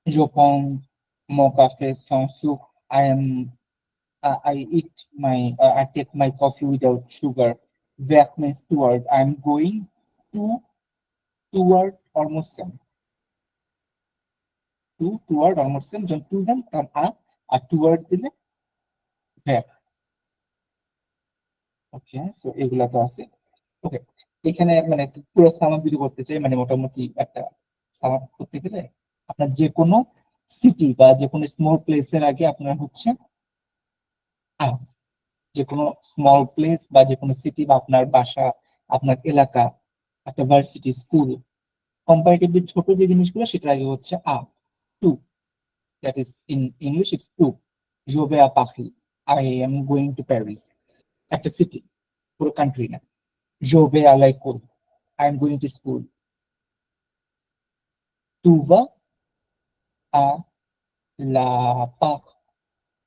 Jopong Mocafe song soup. I eat my I take my coffee without sugar. Back means toward. I'm going toward almost same. Toward almost same. Just to them and toward the back. Okay, so এগুলা তো আছে। ওকে, এখানে মানে পুরো সামাপ যদি করতে চাই, মানে মোটামুটি একটা সামাপ করতে গেলে আপনার যে কোনো সিটি বা যে কোনো স্মল প্লেসের আগে আপনার হচ্ছে যে কোনো স্মল প্লেস বা যে কোনো সিটি বা আপনার বাসা, আপনার এলাকা, একটা ভার্সিটি, স্কুল, কম্পারেটিভলি ছোট যে জিনিসগুলো সেটার আগে হচ্ছে to, that is in English it's to. জোবে পাখি, I am going to Paris, একটা সিটি, পুরো কান্ট্রি না। Je vais à l'école. I'm going to school. Tu vas à la park.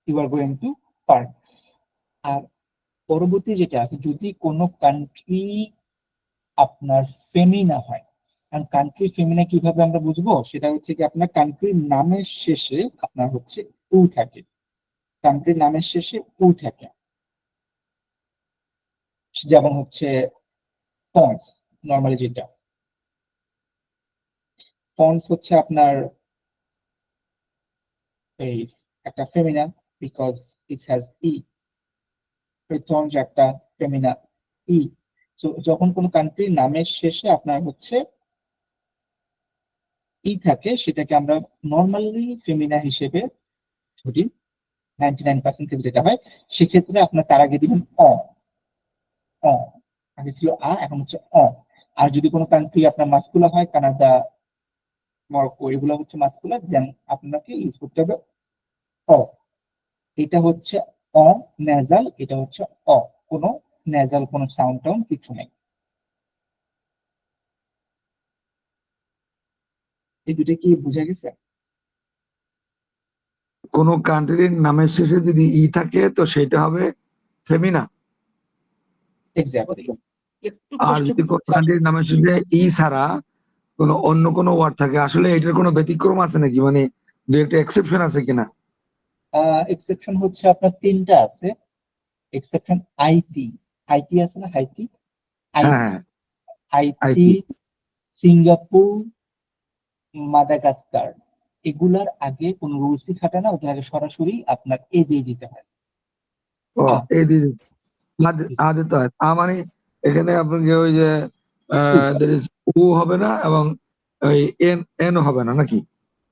You are going to park. আর পরবর্তী যেটা আছে, যদি কোনো কান্ট্রি আপনার ফেমিনা হয়, কারণ কান্ট্রি ফেমিনা কিভাবে আমরা বুঝবো, সেটা হচ্ছে কি আপনার কান্ট্রির নামের শেষে আপনার হচ্ছে উ থাকে, কান্ট্রির নামের শেষে উ থাকে। যেমন হচ্ছে ফ্রান্স, নর্মালি যেটা ফ্রান্স হচ্ছে আপনার এই একটা Femina, because it has E, France একটা ফেমিনা ই। যখন কোন কান্ট্রির নামের শেষে আপনার হচ্ছে ই থাকে, সেটাকে আমরা নর্মালি ফেমিনা হিসেবে ধরি, 99% ক্ষেত্রে যেটা হয়। সেক্ষেত্রে আপনার তার আগে দিবেন অ, আগে ছিল এখন হচ্ছে অ। আর যদি কোনো কান্ট্রি আপনার মাস্কুলা হয়, কানাডা, মরক্কো, এগুলো হচ্ছে মাস্কুলার, দেন আপনাকে ইউজ করতে হবে অ। এটা হচ্ছে অ নেজাল, এটা হচ্ছে অ, কোনো নেজাল কোনো সাউন্ড টাউন কিছু নেই। এই দুটো কি বুঝা গেছে? কোনো কান্ট্রির নামের শেষে যদি ই থাকে তো সেটা হবে ফেমিনা। এক্স্যাক্টলি। একটু আর কষ্ট যদি কোনো কান্ট্রির নামের শেষে ই ছাড়া অন্য কোনো ওয়ার্ড থাকে, আসলে এটার কোনো ব্যতিক্রম আছে নাকি, মানে দু একটা এক্সেপশন আছে কিনা? এক্সেপশন হচ্ছে আপনার তিনটা আছে এক্সেপশন। আইটি, আইটি আছে না, হাইটি, হ্যাঁ, আইটি, আইটি। সিঙ্গাপুর, মাদাগাস্কার, এগুলার আগে কোনো রুলসই খাটে না, ওদের আগে সরাসরি আপনার এ দিয়ে দিতে হয়। ও, এই দিদি আদে তো হয় মানে এখানে আপনাকে ওই যে there is উ হবে না এবং ওই এন এন হবে না নাকি?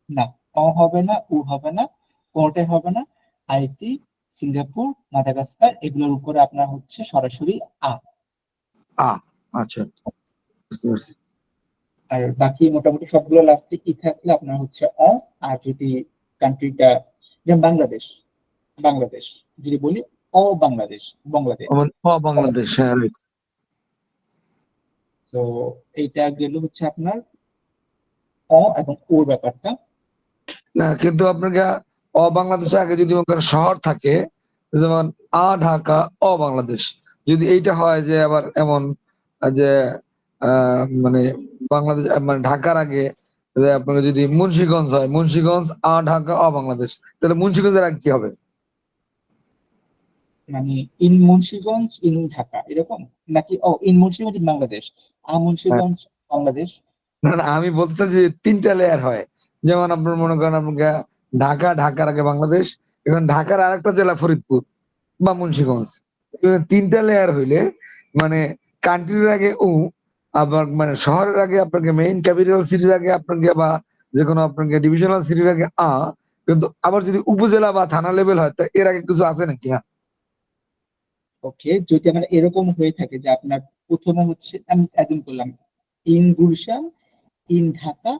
না, অ হবে না, উ হবে না, কোনোটাই হবে না। আইটি, সিঙ্গাপুর, মাদাগাস্কার, এগুলোর উপরে আপনার হচ্ছে সরাসরি আ। আচ্ছা, বুঝতে পারছি। আর বাকি মোটামুটি সবগুলো লাস্টে ই থাকলে আপনার হচ্ছে অ। আর যদি কান্ট্রিটা, যেমন বাংলাদেশ, বাংলাদেশ যদি বলি অ বাংলাদেশ, বাংলাদেশ। বাংলাদেশ, হ্যাঁ, right. তো এইটা গেল হচ্ছে আপনার অ এবং ওর ব্যাপারটা। না কিন্তু আপনাকে বাংলাদেশে আগে যদি ওখানে শহর থাকে, যেমন ঢাকা, বাংলাদেশ, যদি এইটা হয় যে আবার এমন যে মানে বাংলাদেশ মানে ঢাকার আগে যে আপনাকে যদি মুন্সিগঞ্জ হয়, মুন্সিগঞ্জ ঢাকা বাংলাদেশ, তাহলে মুন্সিগঞ্জের আগে কি হবে? মানে ইন মুন্সিগঞ্জ ইন ঢাকা এরকম, নাকি ইন মুন্সিগঞ্জ ইন বাংলাদেশ, মুন্সিগঞ্জ বাংলাদেশ? না না, আমি বলতে চাই যে 3টা লেয়ার হয়। যেমন আপনার মনে করেন আপনাকে ঢাকার আগে বাংলাদেশ, এখন ঢাকার আরেকটা জেলা ফরিদপুর বা মুন্সিগঞ্জ। 3টা লেয়ার হইলে মানে কান্ট্রির আগে আবার মানে শহরের আগে আপনাকে মেইন ক্যাপিটাল সিটির আগে আপনাকে বা যে কোনো আপনাকে ডিভিশনাল সিটির আগে কিন্তু আবার যদি উপজেলা বা থানা লেভেল হয় তা এর আগে কিছু আছে নাকি? ওকে, যদি আমার এরকম হয়ে থাকে যে আপনার প্রথমে হচ্ছে, আমি একদম করলাম in Gulshan in Dhaka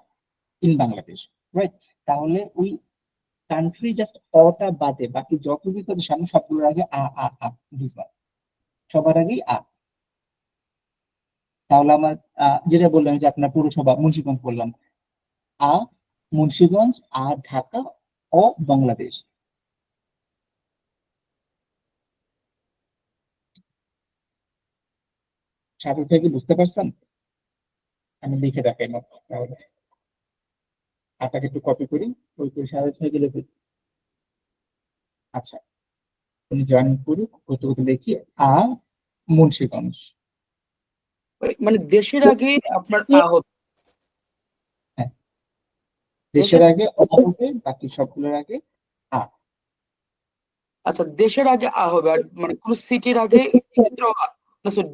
in Bangladesh, right? তাহলে ওই কান্ট্রি জাস্ট অটা বাদে বাকি যত কিছু আছে সামনে সবগুলোর আগে দিস ওয়ান, সবার আগেই তাহলে আমার যেটা বললাম যে আপনার পৌরসভা মুন্সিগঞ্জ বললাম, মুন্সিগঞ্জ, ঢাকা, বাংলাদেশ। সাথে থেকে বুঝতে পারছেন? আমি লিখে দেখাই না, তাহলে আপনাকে একটু কপি করি, ওই করে সাথে থেকে লিখে। আচ্ছা, উনি জয়েন করুক, কত লিখি মুন্সিগঞ্জ। মানে দেশের আগে আপনার হবে। হ্যাঁ, দেশের আগে হবে, বাকি সবগুলোর আগে আচ্ছা, দেশের আগে হবে, আর মানে কোন সিটির আগে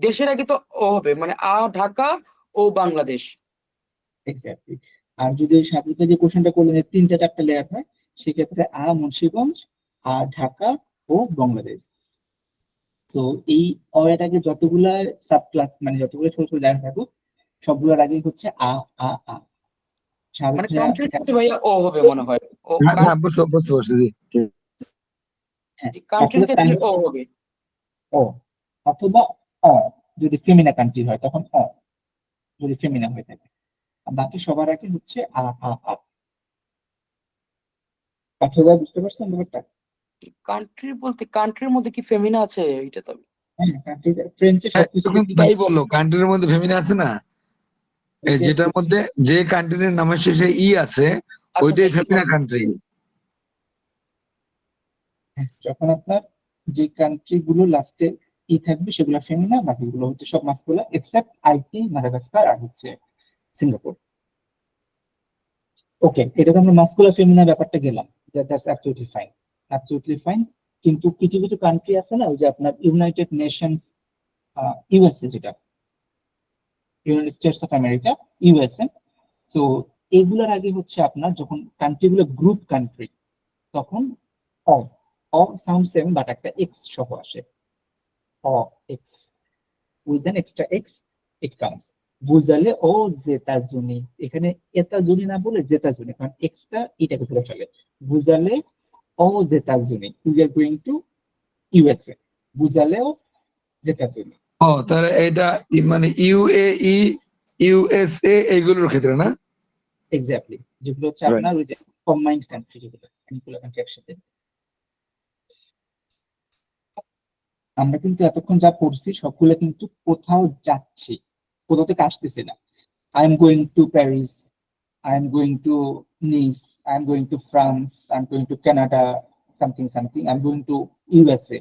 দেশের আগে তো হবে, মানে ঢাকা ও বাংলাদেশ। এক্স্যাক্টলি। আর যদি সাথে যে কোশ্চেনটা করলেন 3টা-4টা লেয়ার হয়, সেক্ষেত্রে মুন্সিগঞ্জ, ঢাকা ও বাংলাদেশ। তো এই এর আগে যতগুলা সাব ক্লাস মানে যতগুলো ছোট ছোট লেয়ার থাকুক সবগুলোর আগে হচ্ছে মানে কান্ট্রির ক্ষেত্রে ভাইয়া হবে মনে হয়, বুঝতে পারছি জি। কান্ট্রির ক্ষেত্রে হবে অথবা যদি ফেমিনা কান্ট্রি হয় তখন যদি ফেমিনা হয়ে থাকে, আর বাকি সবার আগে হচ্ছে অথবা। বুঝতে পারছেন ব্যাপারটা? কান্ট্রি বলতে কান্ট্রির মধ্যে কি ফেমিনা আছে? এটা তো হ্যাঁ, কান্ট্রি ফ্রেঞ্চে সবকিছু কিন্তু তাই বললো, কান্ট্রির মধ্যে ফেমিনা আছে না, যেটার মধ্যে যে কান্ট্রির নামের শেষে আছে ওইটাই ফেমিনা কান্ট্রি। যখন আপনার যে কান্ট্রি গুলো লাস্টে থাকবে সেগুলো ফেমিনা, বাকিগুলো হচ্ছে সব মাস্কুলার এক্সেপ্ট আইটি, মাদাগাস্কার আর হচ্ছে সিঙ্গাপুর। ওকে, এটা তো আমরা মাস্কুলার ফেমিনা ব্যাপারটা গেলাম, that's absolutely fine, absolutely fine. কিন্তু কিছু কিছু কান্ট্রি আছে না, ওই যে আপনার ইউনাইটেড নেশনস, ইউএসএ, যেটা United States of America, USA. তো এগুলোর আগে হচ্ছে আপনার যখন কান্ট্রিগুলো গ্রুপ কান্ট্রি তখন সাউন্ড সেম বাট একটা এক্স সহ আসে, x with an extra x it comes. বুঝালে জেতাজুনি, এখানে এতাজুনি না বলে জেতাজুনি, কারণ এক্সটা এটাকে ধরে ফেলে। বুঝালে জেতাজুনি, we are going to USA, বুঝালেও জেতাজুনি। তাহলে এটা মানে ইউএই, ইউএসএ এইগুলোর ক্ষেত্রে না? এক্স্যাক্টলি, যেগুলো হচ্ছে আপনার ওই যে কম্বাইন্ড কান্ট্রি, যেগুলো অনেকগুলো কান্ট্রি একসাথে। আমরা কিন্তু এতক্ষণ যা পড়ছি সবগুলো কিন্তু কোথাও যাচ্ছি, কোথাও থেকে আসতেছি না। I am going to Paris, I am going to Nice, I am going to France, I am going to Canada, something something, I am going to USA.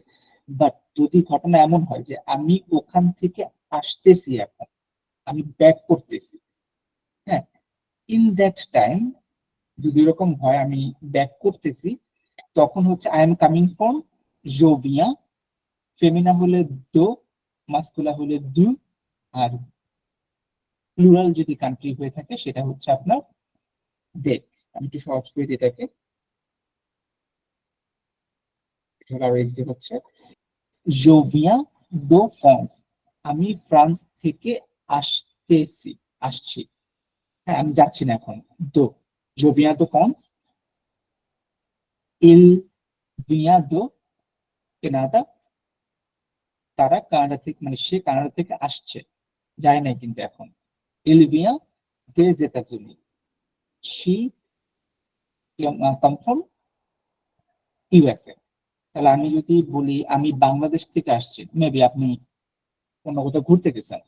But যদি ঘটনা এমন হয় যে আমি ওখান থেকে আসতেছি, এখন আমি ব্যাক করতেছি, হ্যাঁ, ইন দ্যাট টাইম যদি এরকম হয় আমি ব্যাক করতেছি, তখন হচ্ছে I am coming from Jovia, Femina হলে দো, মাস্কুলা হলে দু, আর প্লুরাল যদি কান্ট্রি হয়ে থাকে সেটা হচ্ছে আপনার দে। আমি একটু সহজ করে দিই এটাকে, হচ্ছে জোভিয়া দো ফ্রান্স, আমি ফ্রান্স থেকে আসছি, হ্যাঁ আমি যাচ্ছি না এখন। দো, জোভিয়া দো ফ্রান্স, ইল ভিয়া দো কানাডা, তারা কানাডা থেকে মানে সে কানাডা থেকে আসছে, যায় নাই কিন্তু এখন। ইলভিয়া দে জেতাজুনি, শি কাম ফ্রম ইউএসএ। তাহলে আমি যদি বলি আমি বাংলাদেশ থেকে আসছি, মেবি আপনি অন্য কোথাও ঘুরতে গেছেন,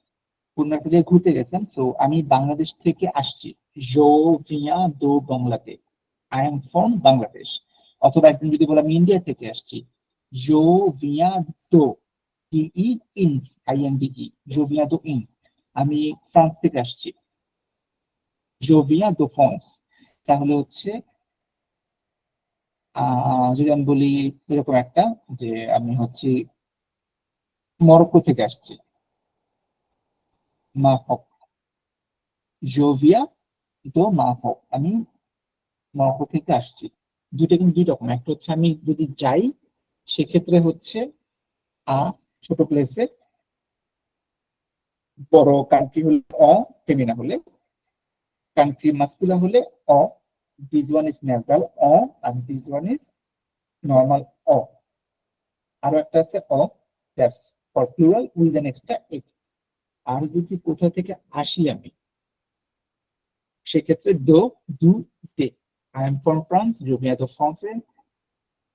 কোন একটা জায়গায় ঘুরতে গেছেন, তো আমি বাংলাদেশ থেকে আসছি, জো ভিয়া দো Bangladesh, I am from Bangladesh. অথবা একদিন যদি বলি আমি ইন্ডিয়া থেকে আসছি, জো ভিয়া দো, ডিই, ইন, আইএনডিই, জোভিয়া দো ইন, আমি ফ্রান্স থেকে আসছি, জোভিয়া দো ফ্রান্স, তাহলে হচ্ছে যদি আমি বলি এরকম একটা, যে আমি হচ্ছে মরক্কো থেকে আসছি, মারোক, জোভিয়া দো মারোক, আমি মরক্কো থেকে আসছি। দুইটা কিন্তু দুই রকম, একটা হচ্ছে আমি যদি যাই সেক্ষেত্রে হচ্ছে ছোট প্লেসে, বড় কান্ট্রি হলে ফেমিনা হলে, কান্ট্রি মাস্কুলা হলে দিস ওয়ান ইজ নেজাল আর দিস ওয়ান ইজ নর্মাল আরো একটা আছে that's for plural with an extra x. আর যদি কোথা থেকে আসি আমি, সেক্ষেত্রে দো, দু, দে। I am from France, je viens de France,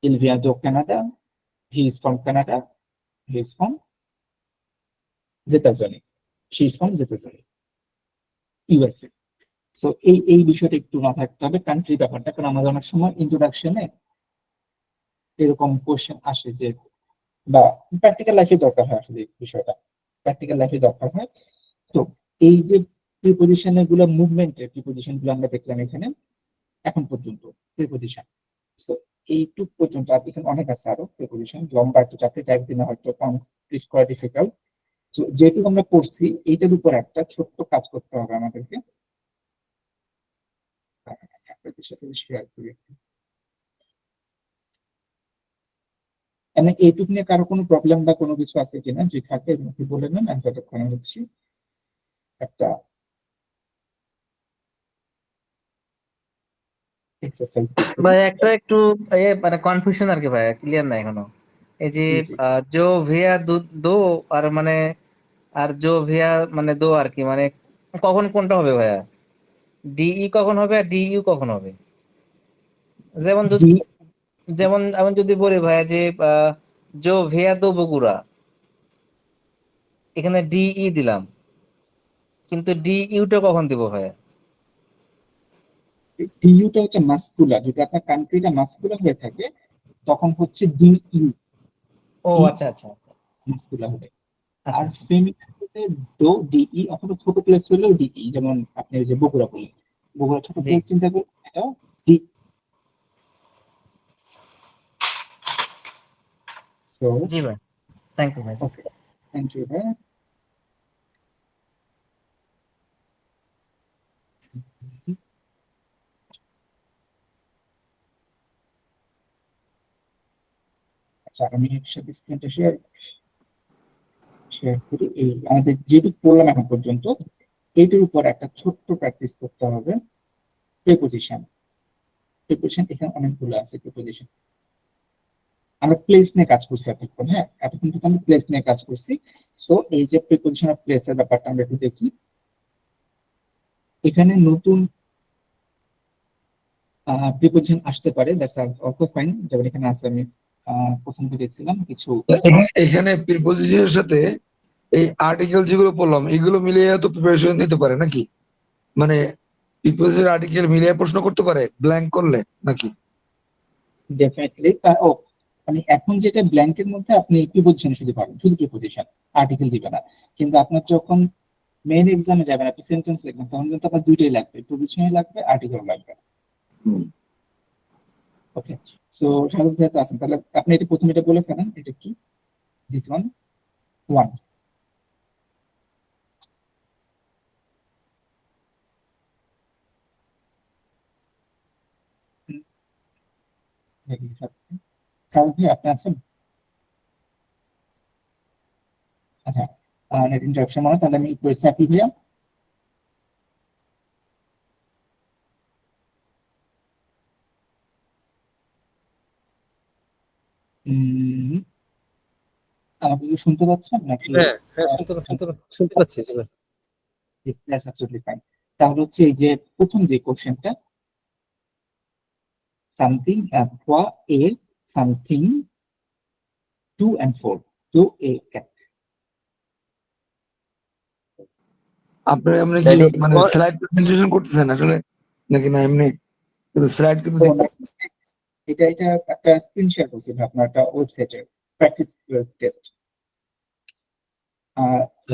il vient de Canada, he is from Canada, he is from États-Unis, she is from États-Unis, USA। So এই বিষয়টা একটু মাথায় রাখতে হবে, কান্ট্রি ব্যাপারটা, কারণ আমাদের অনেক সময় ইন্ট্রোডাকশনে এরকম কোশ্চেন আসে যে, বা প্র্যাকটিক্যাল লাইফে দরকার হয়, আসলে বিষয়টা প্র্যাকটিক্যাল লাইফে দরকার হয়। তো এই যে প্রিপোজিশন গুলো, মুভমেন্টের প্রিপোজিশন গুলো আমরা দেখলাম এখানে এখন পর্যন্ত প্রিপোজিশন। সো এইটুক পর্যন্ত, আর এখানে অনেক আছে আরো প্রিপোজিশন, লম্বা একটা চাকরি একদিনে হয়তো কমপ্লিট করা ডিফিকাল্ট। তো যেটুকু আমরা পড়ছি এইটার উপর একটা ছোট্ট কাজ করতে হবে আমাদেরকে। আপনাদের সাথে শেয়ার করি। এইটুকু নিয়ে কারো কোনো প্রবলেম বা কোনো কিছু আছে কিনা, যে থাকে বলে নেন, আমি ততক্ষণে হচ্ছি একটা এক্সারসাইজ। ভাই একটা একটু মানে কনফিউশন আর কি ভাই, ক্লিয়ার না এখনো। এই যে জো ভিয়া দো আর মানে, আর জো ভিয়া মানে দো আর কি, মানে কখন কোনটা হবে ভাইয়া? ডিই কখন হবে আর ডিইউ কখন হবে? যেমন আমি যদি বলি ভাইয়া যে জো ভিয়া দো বগুড়া, এখানে ডিই দিলাম, কিন্তু ডিইউটা কখন দিব ভাইয়া? ডিইউটা হচ্ছে মাস্কুলার, যদি আপনার কান্ট্রিটা মাস্কুলার হয়ে থাকে তখন হচ্ছে ডিইউ, ও আচ্ছা আচ্ছা মাস্কুলার হবে। আর ফেমিনিনতে দো, ডিই, অথবা ছোট প্লেস হলেও ডিই, যেমন আপনি যে বগুড়া বললেন, বগুড়া ছোট প্লেস চিন্তা করুন, এটাও ডি। সো জি ভাই, থ্যাংক ইউ ভাই। ওকে, থ্যাংক ইউ ভাই। আচ্ছা, আমি একসাথে স্ক্রিনটা শেয়ার করি। এই আমাদের যেটুকু পড়লাম এখন পর্যন্ত, এইটার উপর একটা ছোট্ট প্র্যাকটিস করতে হবে। প্রিপোজিশন, এখানে অনেকগুলো আছে প্রিপোজিশন। আমরা প্লেস নিয়ে কাজ করছি এতক্ষণ, হ্যাঁ এতক্ষণ কিন্তু আমরা প্লেস নিয়ে কাজ করছি। সো এই যে প্রিপোজিশন অফ প্লেসের ব্যাপারটা আমরা একটু দেখি। এখানে নতুন প্রিপোজিশন আসতে পারে, দ্যাটস অলসো ফাইন। যেমন এখানে আছে, আমি প্রথম থেকে দেখছিলাম কিছু, এখানে প্রিপোজিশনের সাথে এই আর্টিকেল যেগুলো পড়লাম এগুলো মিলিয়ে তো প্রিপারেশন নিতে পারে নাকি? মানে প্রিপোজিশন আর্টিকেল মিলিয়ে প্রশ্ন করতে পারে ব্ল্যাঙ্ক করলে নাকি? ডেফিনেটলি। ও মানে এখন যেটা ব্ল্যাঙ্কের মধ্যে আপনি প্রিপোজিশন শুধু পাবেন, শুধু প্রিপোজিশন, আর্টিকেল দিবে না। কিন্তু আপনার যখন মেইন এক্সামে যাবেন, আপনি সেন্টেন্স লিখবেন, তখন কিন্তু আপনার দুইটাই লাগবে, প্রিপোজিশন লাগবে, আর্টিকেল লাগবে। ওকে, সো স্বাগত যেহেতু আছেন, তাহলে আপনি এটা প্রথমে এটা বলে ফেলেন, এটা কি? This one, one. স্বাগত ভাই, আপনি আছেন? আচ্ছা, নেট ইন্টারাপশন মানে, তাহলে আমি একটু সাফি ভাইয়া। আমাকে কি শুনতে পাচ্ছেন নাকি? হ্যাঁ হ্যাঁ, শুনতে পাচ্ছি জি ভাই। That's absolutely fine. তাহলে হচ্ছে এই যে প্রথম যে কোশ্চেনটা, সামথিং, 3 এ, সামথিং 2 and 4, তো এ ক্যাট। আপনি কি মানে স্লাইড প্রেজেন্টেশন করতেছেন আসলে নাকি না এমনি স্লাইড কিন্তু এটা একটা স্ক্রিন শেয়ার করছি আপনার একটা ওয়েবসাইটে, প্র্যাকটিস টেস্ট।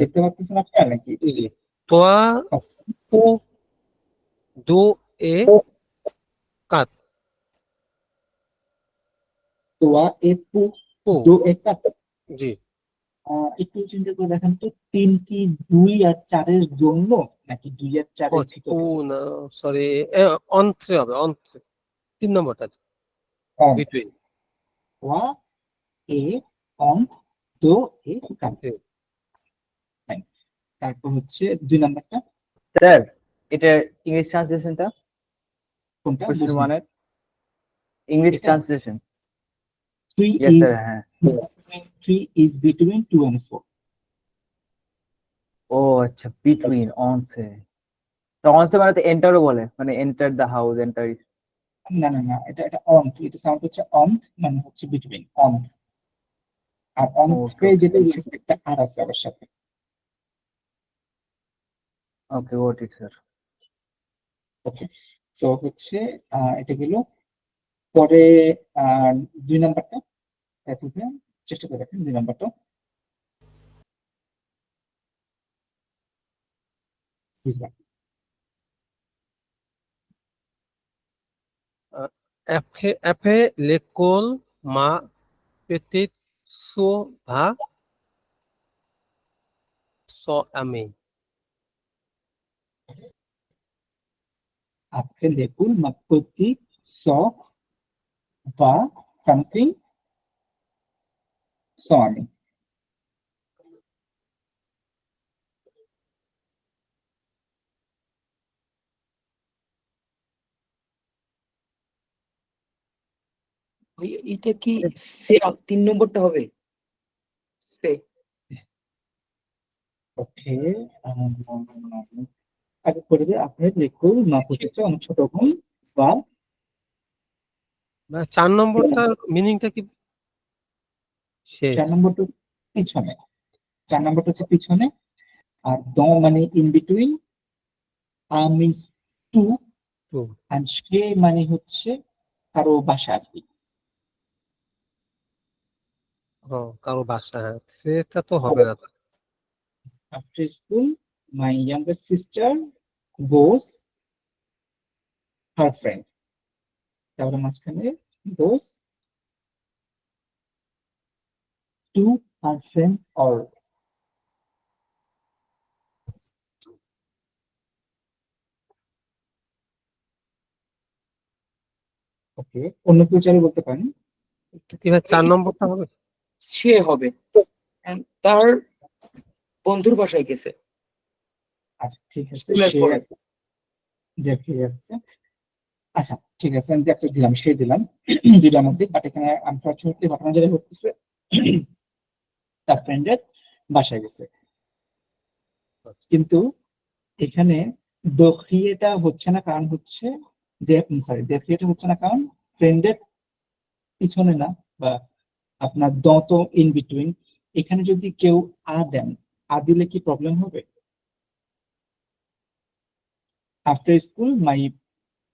দেখতে পাচ্ছেন আপনারা নাকি? জি তোয়া ও দো এ কাত তোয়া এ পু ও দো একটা। জি একটু চিন্তা করে দেখেন তো, 3 কি 2 আর 4-এর জন্য নাকি 2 আর 4-এর ও ভিতরে? না সরি অন্ত্রে হবে অন্ত্রে 3 নম্বরটা on between Toya A on দো এ কাত। জি। Fine. তারপর হচ্ছে 2 নাম্বারটা স্যার এটা ইংলিশ ট্রান্সলেশনটা কোনটা কোশ্চেন বুঝলাম? ওয়ানের ইংলিশ এটা ট্রান্সলেশন 3 ইয়েস is স্যার হ্যাঁ 3 is between 2 and 4. ও আচ্ছা বিটুইন অনসে তো অনসে মানে তো এন্টারও বলে মানে এন্টার দ্য হাউস এন্টার না না না, এটা অন, এটা সাউন্ড হচ্ছে অন, মানে হচ্ছে বিটুইন অন। আর অন ওকে থেকে যেটা ইংলিশে একটা আর আছে আবার সাথে। ওকে গট ইট স্যার ওকে, তো হচ্ছে এটা গেল। পরে 2 নাম্বারটা দেখতে চেষ্টা করে দেখেন। 2 নাম্বারটা বুঝবেন। এফে লেকোল মা পেটিত সো ভা স আমি আপনি দেখুন মাপতি স বা সামথিং সনি। ভাই এটা কি সে 3 নম্বরটা হবে? সে ওকে, আগে করবে আপনি দেখুন মাপতি ছোট বোন বা 4 নম্বরটার মিনিংটা কি শেষ 4 নম্বরটা পিছনে। 4 নম্বরটা হচ্ছে পিছনে। আর দ মানে in between, means to, to আর সে মানে হচ্ছে কারো বাসা আর কি। কারো বাসা হ্যাঁ সেটা তো হবে না After school, my younger sister goes her friend. তাহলে মাঝখানে goes to her friend or ওকে, অন্য কেউ চাইলে বলতে পারেন। কি ভাই 4 নম্বরটা হবে সে হবে And তার বন্ধুর বাসায় গেছে আচ্ছা ঠিক আছে, স্কুলের সে পরে। দেখে যাচ্ছে। আচ্ছা ঠিক আছে, আমি একটা দিলাম, সে দিলাম যেটার মধ্যে, বাট এখানে আনফরচুনেটলি ঘটনা যেটা ঘটতেছে তার ফ্রেন্ডের বাসায় গেছে, কিন্তু এখানে দখিয়েটা হচ্ছে না, কারণ হচ্ছে দখিয়েটা হচ্ছে না কারণ ফ্রেন্ডের পিছনে না, বা আপনার দত ইন বিটুইন। এখানে যদি কেউ দেন, দিলে কি প্রবলেম হবে? After school my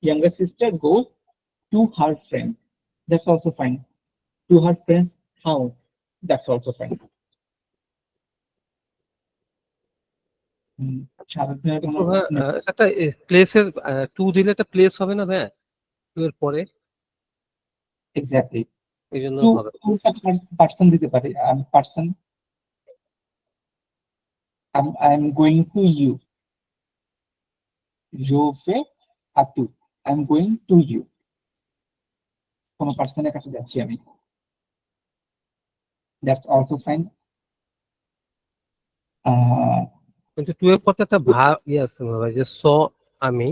younger sister goes to her friend, that's also fine. To her friend's house, that's also fine. স্বাভাবিক কিন্তু ভাই একটা প্লেসের 2 দিলে একটা প্লেস হবে না ভাই 2 এর পরে এক্স্যাক্টলি এই জন্য টু হবে পার্সন দিতে পারে। Person, I am going to you, জো ফে আতু, I am going to you, কোন পার্সনের কাছে যাচ্ছি আমি, দ্যাটস অলসো ফাইন। কিন্তু 2 এর পরে একটা ইয়ে আছে ভাই যে স আমি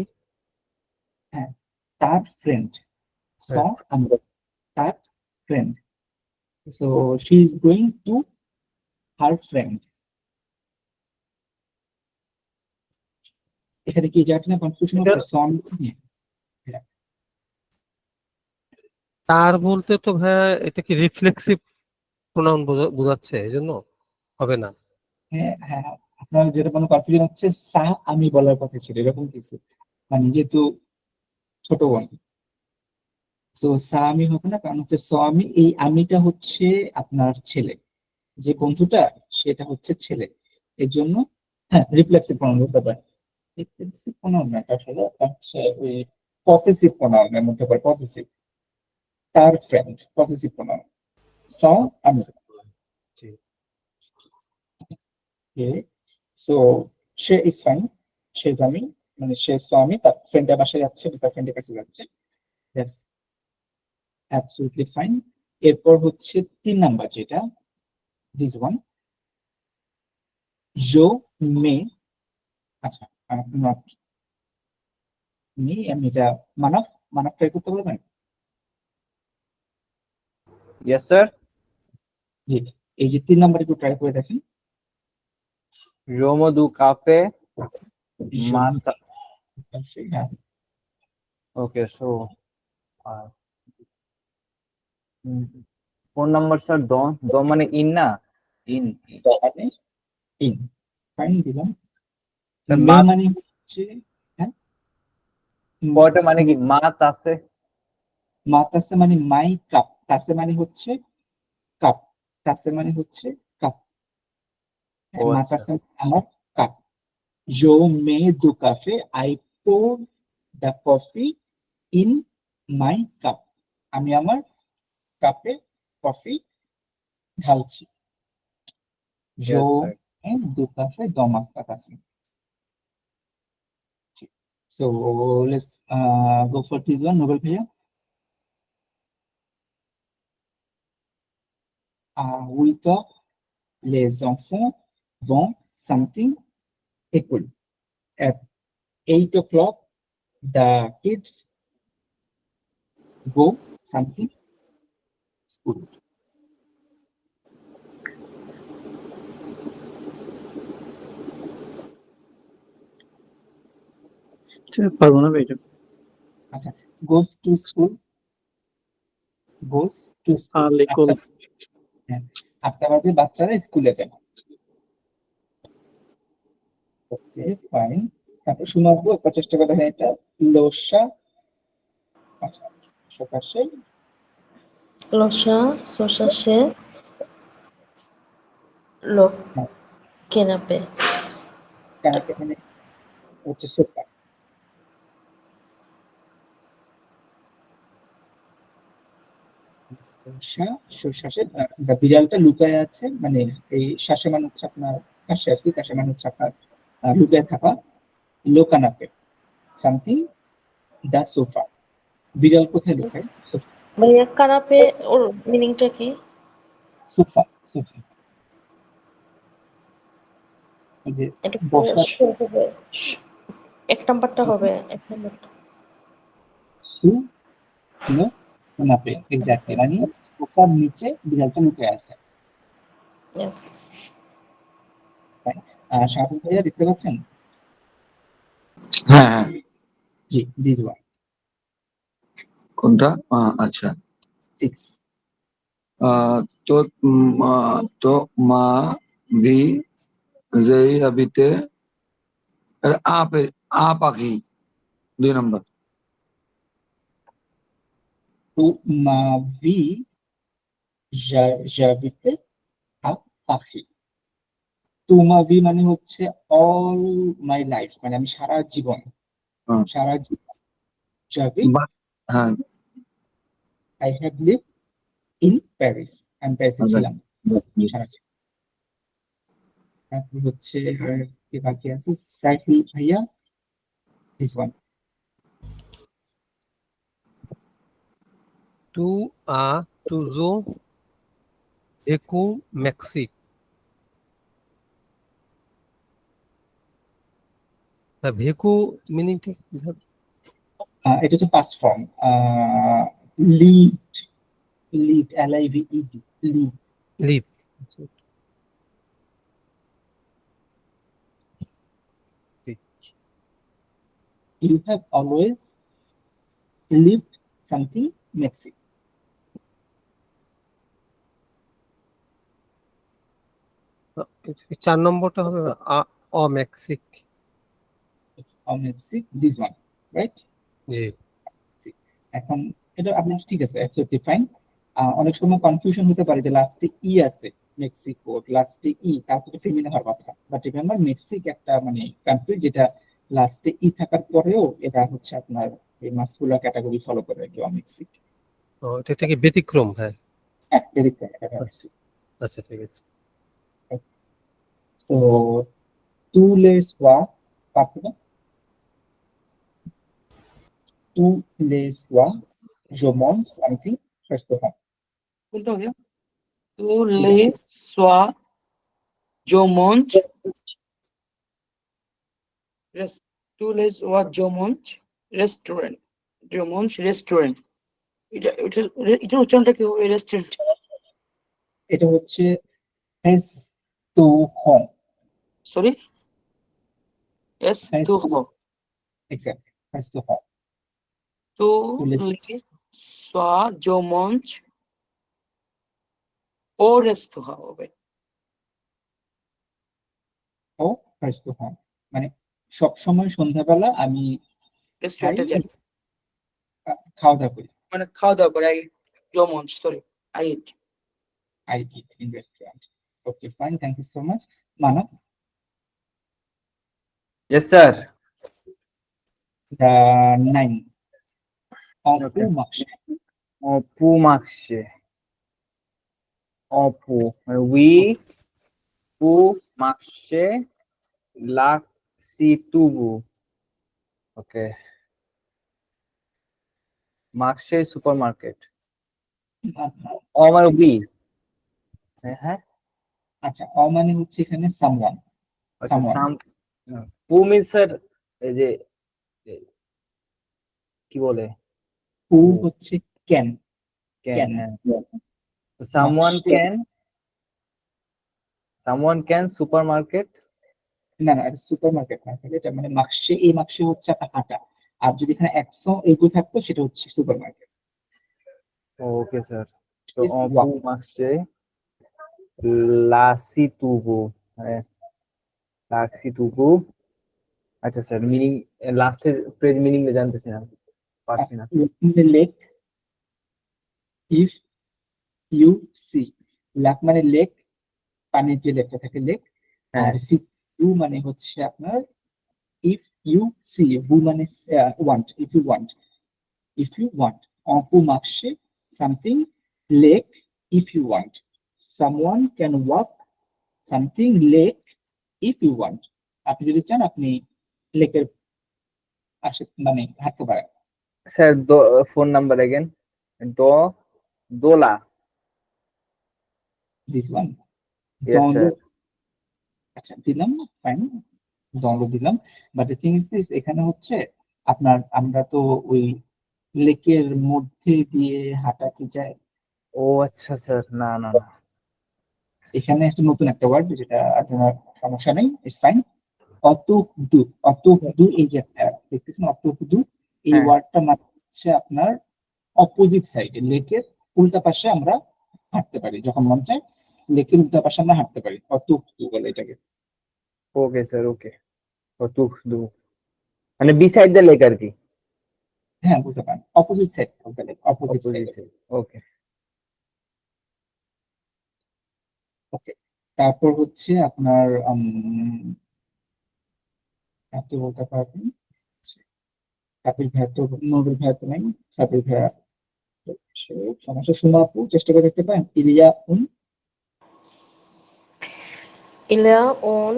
হ্যাঁ, তার ফ্রেন্ড, স হ্যাঁ। আমরা তার friend, so she is going to her friend. এখানে কি জানি না কনফিউশন হচ্ছে সন নিয়ে। তার বলতে তো ভাই এটা কি রিফ্লেক্সিভ প্রোনাউন বোঝাচ্ছে এই জন্য হবে না হ্যাঁ হ্যাঁ, আপনার যেটা কোনো কনফিউশন হচ্ছে সা আমি বলার কথা ছিল এরকম কিছু, মানে যেহেতু ছোট বোন। সো সামি হবে না, কারণ হচ্ছে স্বামী, এই আমিটা হচ্ছে আপনার ছেলে, যে বন্ধুটা সেটা হচ্ছে ছেলে, এর জন্য হ্যাঁ রিফ্লেক্সিভ প্রনাউন হতে পারে। রিফ্লেক্সিভ প্রনাউন না, এটা আসলে হচ্ছে ওই পসেসিভ প্রনাউনের মধ্যে পড়ে, পসেসিভ, তার ফ্রেন্ড, পসেসিভ প্রনাউন। আমি জি। সো সে ইজ ফাইন, সে জামি, মানে সে স্বামী তার ফ্রেন্ডের বাসায় যাচ্ছে, তার ফ্রেন্ডের কাছে যাচ্ছে, দ্যাটস অ্যাবসলিউটলি ফাইন। এরপর হচ্ছে 3 নাম্বার যেটা, দিস ওয়ান, জো মে, আচ্ছা নট মি, আমি এটা মানাফ, মানাফ ট্রাই করতে পারবেন? Yes, sir. জি, এই যে 3 নাম্বার একটু ট্রাই করে দেখেন। Jo me do café. জো, Mata. হ্যাঁ, Okay, so uh, phone number, sir. Don মানে in না? In. তাহলে ইন, ফাইন দিলাম। Sir, মে মাত মানে হচ্ছে, হ্যাঁ, পরে মানে কি? মাত আছে? মাতাসে মানে মাই কাপ, তাসে মানে হচ্ছে কাপ, তাসে মানে হচ্ছে কাপ, ও আচ্ছা। মাতাসে আমার কাপ। জো মে দু cafe, I pour the coffee in my cup, আমি আমার কাপে কফি ঢালছি। জো Yes, sir. মে দু cafe দমা কাতাসে। So let's go for this one, Nobel Bhaiya. We talk, les enfants vont something equal. At 8 o'clock, the kids go something school. পারবো না ভাই এটা। আচ্ছা, goes to school, goes to school. আলেকুল। আটটা বাজে বাচ্চারা স্কুলে যায়। ওকে ফাইন, তারপর শোনাবো একটা চেষ্টা করে দেখেন, এটা লোসা, আচ্ছা সকাশে, Losha, Sosha, Lo, Kenape. কেন এখানে হচ্ছে সোফা। শ্বাসে বিড়ালটা লুকায় আছে, মানে এই শ্বাসে মানে হচ্ছে আপনার কাশে আর কি, কাশে মানে হচ্ছে আপনার লুকায় থাকা, লোকানাপে সামথিং দা সোফা, বিড়াল কোথায় লুকায়? ভাইয়া কানাপে ওর মিনিংটা কি? সোফা, সোফা, যে এটা বসা, শো হবে, এক নাম্বারটা হবে, এক নাম্বারটা। সু লো নাপে, এক্স্যাক্টলি, মানে সোফার নিচে বিড়ালটা লুকায় আছে। Yes. সাথী ভাইয়া দেখতে পাচ্ছেন? হ্যাঁ হ্যাঁ, জি, দিস ওয়ান কোনটা? আচ্ছা, 6। तो तो माँ भी जई अबिते आप आखी 2 নম্বর। তো মাভি জাভিতে আপ পাখি, তুমাভি মানে হচ্ছে অল মাই লাইফ, মানে আমি সারা জীবন, হ্যাঁ। সারা জীবন, জাভি হ্যাঁ, I have live in Paris, আমি প্যারিসে আচ্ছা। ছিলাম সারা জীবন। তারপর হচ্ছে আর কি বাকি আছে, সাইফুল ভাইয়া, দিস ওয়ান, টু টুজো একু মেক্সিক। তা ভেকু মিনিংটা কি হবে? এটা হচ্ছে past form, lived, lived, LIVED, lived. Live. You have always lived something Mexico. 4 নম্বরটা হবে অমেক্সিক। Or Mexico, this one, right? জি। এখন এটা আপনি ঠিক আছে, অ্যাবসলিউটলি ফাইন। অনেক সময় কনফিউশন হতে পারে যে লাস্টে ই আছে, মেক্সিকো লাস্টে ই, তারপরে ফেমিনা হওয়ার কথা, বাট রিমেম্বার মেক্সিক একটা মানে কান্ট্রি যেটা লাস্টে ই থাকার পরেও এটা হচ্ছে আপনার এই মাস্কুলার ক্যাটাগরি ফলো করে আর কি, মেক্সিক। তো এটা কি ব্যতিক্রম ভাই? হ্যাঁ, ভেরি ক্যাটাগরি। আচ্ছা ঠিক আছে। তো টু লেস ওয়া, পারবে টু লেস ওয়া জমন সামথিং ফার্স্ট অফ অল। কোনটা ভাইয়া? তু লে সোয়া জোমঞ্চ টু লে সোয়া জোমঞ্চ রেস্টুরেন্ট, জোমঞ্চ রেস্টুরেন্ট। এটার উচ্চারণটা কি হবে রেস্টুরেন্ট? এটা হচ্ছে এস টু হং, সরি, এস টু হ, এক্স্যাক্ট ফার্স্ট অফ অল। তু লে সোয়া জোমঞ্চ ও রেস্তোরাঁ হবে। ও ফার্স্ট অফ অল মানে সবসময় সন্ধ্যাবেলা আমি রেস্টুরেন্টে যাই, খাওয়া দাওয়া করি, মানে খাওয়া দাওয়া করে। আই জোমঞ্চ, sorry, I eat. I eat in restaurant. Okay, fine. Thank you so much. Manav, Yes, sir. the 9. Okay. Makshe. Opu makshe. Opu. We pu makshe laksi tubu. Okay. Makshe supermarket. Oh, my we. হ্যাঁ আচ্ছা, মানে হচ্ছে এখানে someone. আচ্ছা Someone. সাম পু means sir এই যে কি বলে Who হচ্ছে can. Can, Can. হ্যাঁ সামওয়ান ক্যান সুপারমার্কেট। না না, এটা সুপারমার্কেট না, এটা মানে মাকশে, এই মাকশে হচ্ছে আপনার হাঁটা, আর যদি এখানে 100 এগো থাকতো সেটা হচ্ছে সুপারমার্কেট। ওকে স্যার, তো Is অপু walk. মাসে লাসি তুবু, হ্যাঁ লাসি তুবু। আচ্ছা স্যার, মিনিং লাস্টের ফ্রেজ মিনিং জানতেছি না, পারছি না। In the lake, if you see. Lake মানে লেক, পানির যে লেকটা থাকে লেক, হ্যাঁ আর সি ইউ মানে হচ্ছে আপনার if you see, who মানে want, if you want Apu মাকশে something lake, if you want someone can walk something lake, if you want আপনি যদি চান আপনি লেকের আশে মানে হাঁটতে পারেন। Sir, phone number again, Dola. This one Yes, sir. আচ্ছা দিলাম, ফাইন, দন্ড দিলাম, but the thing is this, এখানে হচ্ছে আপনার আমরা তো ওই লেকের মধ্যে দিয়ে হাঁটা কি যায়, ও আচ্ছা স্যার, না না না। এখানে একটা নতুন একটা ওয়ার্ড যেটা আপনার সমস্যা নেই, ইটস ফাইন। অতুহদু, অতুহদু এই যে দেখতেছেন অতুহদু, এই হ্যাঁ। ওয়ার্ডটা মানে হচ্ছে আপনার অপোজিট সাইডে, লেকের উল্টা পাশে আমরা হাঁটতে পারি, যখন মন চায় লেকের উল্টা পাশে আমরা হাঁটতে পারি, অতুহদু বলে এটাকে। ওকে স্যার, ওকে। দু মানে বিসাইড দ্য লেক আর কি। হ্যাঁ বলতে পারেন, অপোজিট সাইড বলতে লেক, অপোজিট সাইড। ওকে। ওকে, তারপর হচ্ছে আপনার আপনি বলতে পারবেন সাবির ভাইয়া তো, নোবেল ভাইয়া তো নাই, সাবির ভাইয়া সমস্যা, শোনা আপু চেষ্টা করে দেখতে পারেন। ইলিয়া Ilya on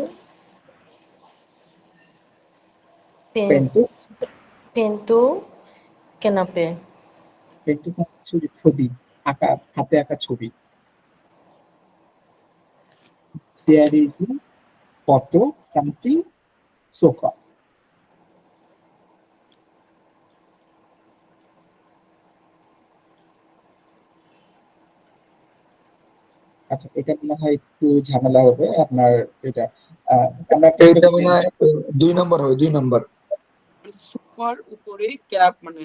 পেন্টু, pintu kenape. পেন্টু হচ্ছে ছবি আঁকা, হাতে আঁকা ছবি। There is photo something sofa. আচ্ছা, এটা মনে হয় একটু ঝামেলা হবে আপনার, এটা আমরা এটা মনে হয় 2 নম্বর হবে, 2 নম্বর। সুপার উপরে ক্যাপ মানে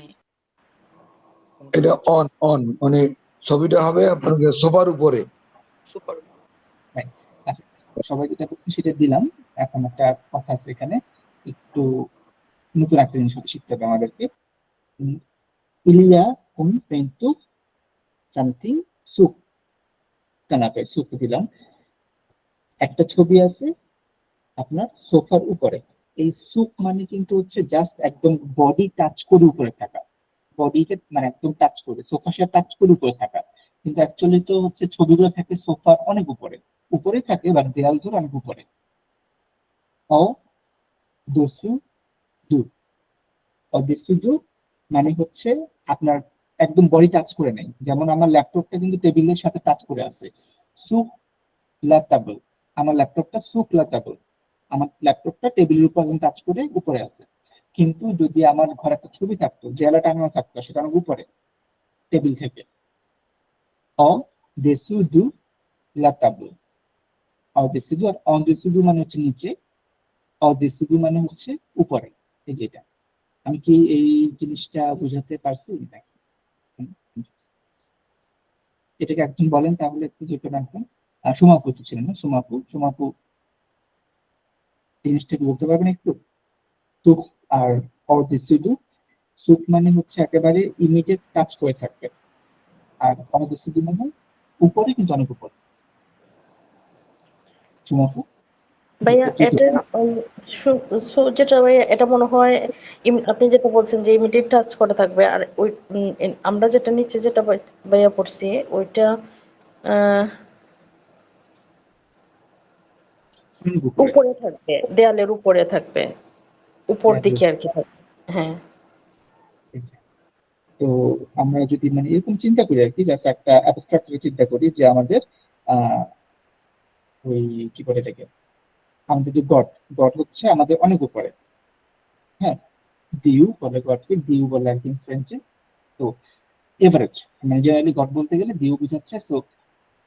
এটা অন মানে ছবিটা হবে আপনার সোফার উপরে। সুপার। আচ্ছা, সবাই যেটা করছি সেটা দিলাম। এখন একটা কথা আছে এখানে, একটু নতুন একটা জিনিস শিখতে হবে আমাদেরকে। ইলিয়া কিন্তু সামথিং সুপ কানাপে সুপ দিলাম। একটা ছবি আছে আপনার সোফার উপরে। এই সুপ মানে কিন্তু হচ্ছে জাস্ট একদম বডি টাচ করে উপরে থাকা, বডিকে মানে একদম টাচ করে সোফার সাথে টাচ করে উপরে থাকা। কিন্তু অ্যাকচুয়ালি তো হচ্ছে ছবিগুলো থাকে সোফার অনেক উপরে, উপরে থাকে বাট দেয়াল ধরে অনেক উপরে। অ দস্যু দু, অদৃশ্য দু মানে হচ্ছে আপনার একদম বডি টাচ করে নেই। যেমন আমার ল্যাপটপটা কিন্তু টেবিলের সাথে টাচ করে আছে, সুক লাতাবল, আমার ল্যাপটপটা সুক লাতাবল, আমার ল্যাপটপটা টেবিলের উপর একদম টাচ করে উপরে আছে। কিন্তু যদি আমার ঘরে একটা ছবি থাকতো, দেয়ালে টাঙানো থাকতো, সেটা অনেক উপরে টেবিল থেকে। অ দেসু দু লাতাবল, অদেসুদু আর অদেসুদু মানে হচ্ছে নিচে, অদেসুদু মানে হচ্ছে উপরে। এই যেটা, আমি কি এই জিনিসটা বুঝাতে পারছি নাকি? এটাকে একজন বলেন তাহলে একটু, যে কোনো একজন। সুমাপু তো ছিলেন না, সুমাপু, সুমাপু জিনিসটা কি বলতে পারবেন একটু? সুখ আর অদেসুদু, সুখ মানে হচ্ছে একেবারে ইমিডিয়েট টাচ করে থাকবে, আর অদেসুদু মানে উপরে কিন্তু অনেক উপরে। সুমাপু ভাইয়া এটা যেটা ভাইয়া এটা মনে হয় আপনি যেটা বলছেন যে ইমিডিয়েট টাচ করে থাকবে, আর ওই আমরা যেটা নিচে যেটা ভাইয়া পড়ছি ওইটা আহ অনেক উপরে। উপরে থাকবে, দেয়ালের উপরে থাকবে, উপর দিকে আর কি থাকবে। হ্যাঁ, তো আমরা যদি মানে এরকম চিন্তা করি আর কি, জাস্ট একটা অ্যাবস্ট্রাক্ট চিন্তা করি যে আমাদের আহ ওই কি বলে এটাকে, আমাদের যে গড, গড হচ্ছে আমাদের অনেক উপরে। হ্যাঁ, ডিউ বলে গডকে, ডিউ বলে একদিন ফ্রেঞ্চে। তো এভারেজ মানে জেনারেলি গড বলতে গেলে ডিউ বুঝাচ্ছে। সো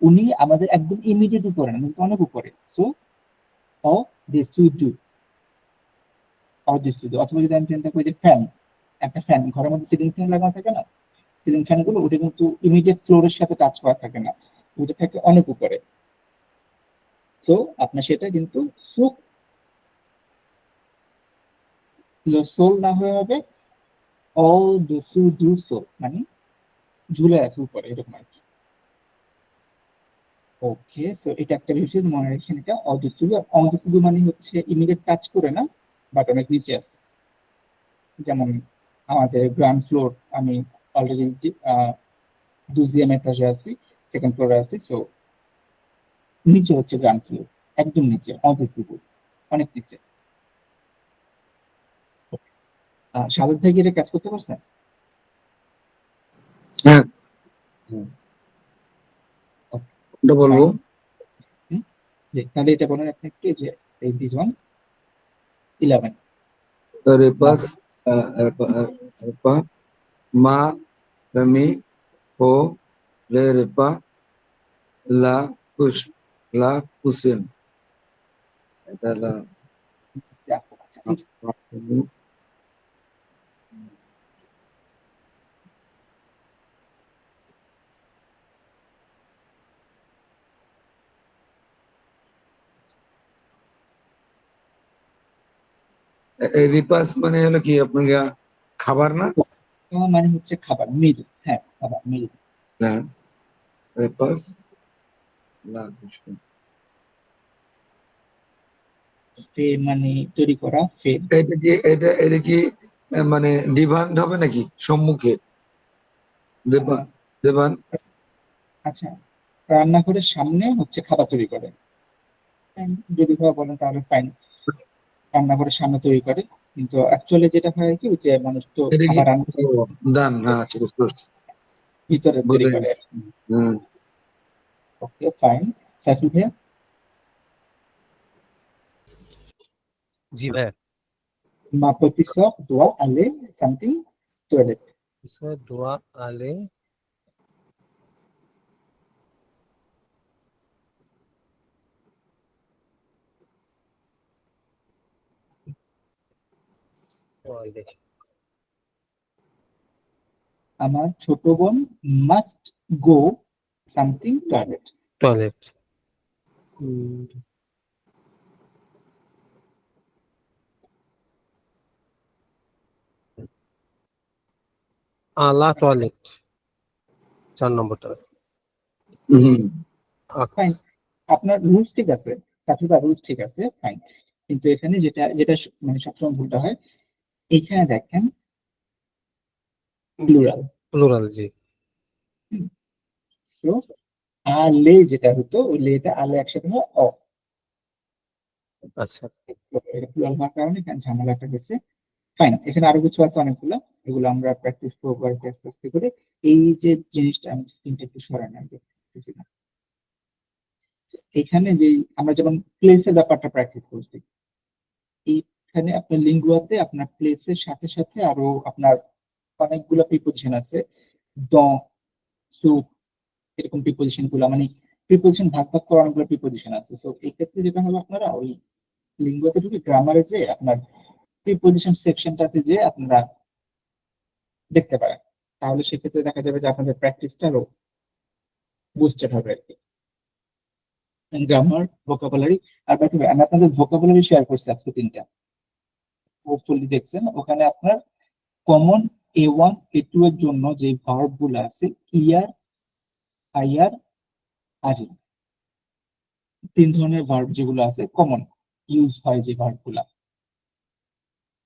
উনি আমাদের একদম ইমিডিয়েট উপরে না, কিন্তু অনেক উপরে। সো অ দেসুদু, অ দেসুদু। অথবা যদি আমি চিন্তা করি যে ফ্যান, একটা ফ্যান ঘরের মধ্যে সিলিং ফ্যান লাগানো থাকে না, সিলিং ফ্যান গুলো ওটা কিন্তু ইমিডিয়েট ফ্লোরের সাথে টাচ করা থাকে না, ওটা থাকে অনেক উপরে। তো আপনার সেটা কিন্তু সুপ সোল না হয়ে হবে অল দস্যু দু সোল, মানে ঝুলে আছে উপরে এরকম আর কি। ওকে, সো এটা একটা বিষয় মনে রাখেন, এটা অদস্যু। আর অদস্যু মানে হচ্ছে ইমিডিয়েট টাচ করে না, বাট অনেক নিচে আছে। যেমন আমাদের গ্রাউন্ড ফ্লোর, আমি অলরেডি 2য় এতাজে আছি, সেকেন্ড ফ্লোরে আছি। সো নিচে হচ্ছে গ্রাউন্ড ফ্লোর, একদম নিচে অদস্যু, অনেক নিচে। সাগর থেকে এটা কাজ করতে পারছেন? হ্যাঁ, ওটা বলবো। তাহলে এটা বলেন আপনি একটু, যে এই দিস ওয়ান 11 রেপাস রেপা মা me ho re repa la kush la kusin, এটা la আচ্ছা, রিপাস মানে হলো কি আপনার খাবার না? মানে হচ্ছে খাবার, মিল। হ্যাঁ, খাবার মিল। না, রেপাস la kusin, ফে মানে তৈরি করা, ফে। এটা কি এটা কি মানে ডিভান হবে নাকি সম্মুখে? দেবান দেবান আচ্ছা, রান্নাঘরের সামনে হচ্ছে খাবার তৈরি করে। হ্যাঁ, যদি ভাবে বলেন তাহলে ফাইন, রান্নাঘরের সামনে তৈরি করে। কিন্তু অ্যাকচুয়ালি যেটা হয় কি, যে মানুষ তো এটা কি? খাবার রান্না ও, দান, হ্যাঁ, আচ্ছা, বুঝতে পারছি, ভিতরে তৈরি বুঝে করে। গেছি। হুম। Okay fine. সাইফুল ভাইয়া, জি ভাইয়া। মা পতিসক দোয়া আলে সামথিং টয়লেট। দোয়া আলে টয়লেট। আমার ছোট বোন must go something toilet. Toilet. আলা টয়লেট 4 নম্বরটা। হুম ফাইন, আপনার রুলস ঠিক আছে, সাফিবা রুলস ঠিক আছে, ফাইন। কিন্তু এখানে যেটা যেটা মানে সবসময় ভুলটা হয়, এইখানে দেখেন প্লুরাল। প্লুরাল, জি। সো আলে যেটা হতো, ওই লেটা আলে একসাথে হয় অ। আচ্ছা, এটা প্লুরাল হওয়ার কারণে এখানে ঝামেলাটা গেছে। ফাইন, এখানে আরো কিছু আছে অনেকগুলো, এগুলো আমরা প্র্যাকটিস করবো আর কি আস্তে আস্তে করে। এই যে জিনিসটা আমি স্ক্রিনটা একটু সরাই না, দেখতেছি না। এখানে যে আমরা যেমন প্লেসের ব্যাপারটা প্র্যাকটিস করছি, এইখানে আপনার লিঙ্গুয়াতে আপনার প্লেসের সাথে সাথে আরো আপনার অনেকগুলো প্রিপোজিশন আছে, দ, সু, এরকম প্রিপোজিশন গুলো, মানে প্রিপোজিশন ভাগ ভাগ করা অনেকগুলো প্রিপোজিশন আছে। তো এই ক্ষেত্রে যেটা হলো, আপনারা ওই লিঙ্গুয়াতে ঢুকে গ্রামারে যে আপনার প্রিপোজিশন সেকশনটাতে যে আপনারা দেখতে পারেন, তাহলে সেক্ষেত্রে দেখা যাবে যে আপনাদের প্র্যাকটিসটা আরো বুস্টেড হবে আর কি। Grammar, vocabulary. আর বাকি আমি আপনাদের ভোকাবুলারি শেয়ার করছি আজকে 3টা, হোপফুলি দেখছেন। ওখানে আপনার কমন A1 A2 এর জন্য যে ভার্ব গুলো আছে, ইয়ার, আইয়ার, আরি, 3 ধরনের ভার্ব যেগুলো আছে কমন ইউজ হয় যে ভার্ব গুলা,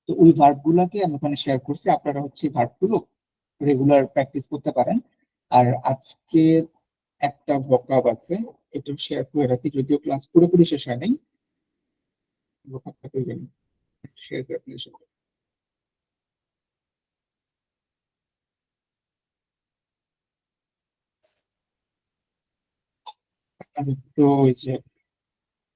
তো ওই ভার্ব গুলাকে আমি ওখানে শেয়ার করছি। আপনারা হচ্ছে ভার্ব গুলো রেগুলার প্র্যাকটিস করতে পারেন। আর আজকে একটা ভোকাব আছে, এটা শেয়ার করে রাখি, যদিও ক্লাস পুরোপুরি শেষ হয় নাই। ভোকাবটা শেয়ার করে আপনাদের সাথে। আমি তো ওই যে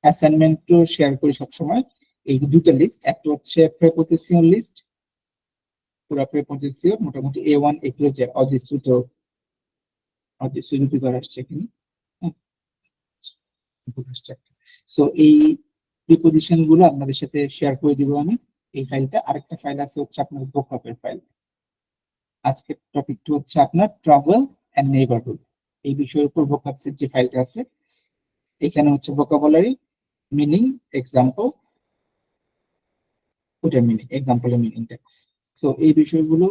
অ্যাসাইনমেন্টও শেয়ার করি সবসময়। এই দুটো লিস্ট, একটা হচ্ছে প্রেপোজিশন লিস্ট, পুরো প্রেপোজিশন মোটামুটি A1 A2 যে অধিশ্রুত অধিশ্রুতি করা আসছে এখানে। সো এই প্রিপোজিশন গুলো আপনাদের সাথে শেয়ার করে দিব আমি এই ফাইলটা। আরেকটা ফাইল আছে হচ্ছে আপনার ভোকাবের ফাইল। আজকের টপিকটা হচ্ছে আপনার ট্রাভেল এন্ড নেইবারহুড, এই বিষয়ের উপর ভোকাবসের যে ফাইলটা আছে। এখানে হচ্ছে ভোকাবুলারি, মিনিং, এক্সাম্পল, ওটার মিনিং, এক্সাম্পলের মিনিংটা। সো এই বিষয়গুলো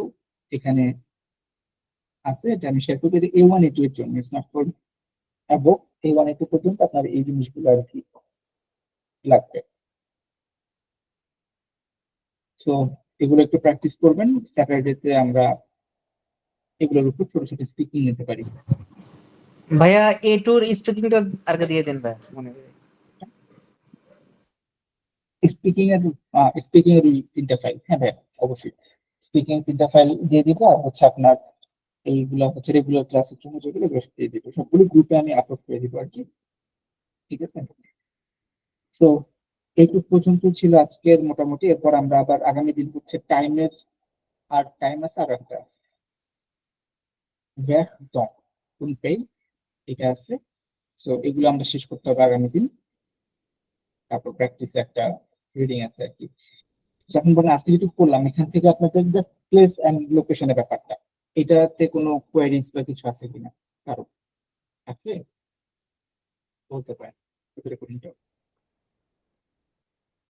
এখানে আছে, এটা আমি শেয়ার করবো। A1 A2 এর জন্য, it's not for above. A1 A2 পর্যন্ত আপনার এই জিনিসগুলো আর কি লাগবে। সো এগুলো একটু প্র্যাকটিস করবেন। স্যাটারডেতে আমরা এগুলোর উপর ছোট ছোট স্পিকিং নিতে পারি। ভাইয়া A2 এর স্পিকিংটা আরকে দিয়ে দেন ভাই মনে করে। স্পিকিং এর 3টা ফাইল, হ্যাঁ ভাই অবশ্যই স্পিকিং 3টা ফাইল দিয়ে দিব। আর হচ্ছে আপনার এইগুলো হচ্ছে রেগুলার ক্লাসের জন্য যেগুলো দিয়ে দিব, সবগুলো গ্রুপে আমি আপলোড করে দিব আর কি, ঠিক আছে। তো এইটুক পর্যন্ত ছিল আজকের মোটামুটি। এরপর আমরা আবার আগামী দিন হচ্ছে টাইমের, আর টাইম আছে আর একটা আছে এটা আছে। তো এগুলো আমরা শেষ করতে হবে আগামী দিন। তারপর প্র্যাকটিস একটা রিডিং আছে আর কি। এখন বলেন আজকে যেটুকু করলাম এখান থেকে আপনাদের জাস্ট প্লেস এন্ড লোকেশনের ব্যাপারটা, এটাতে কোনো কোয়েরিজ বা কিছু আছে কিনা কারো থাকলে বলতে পারেন।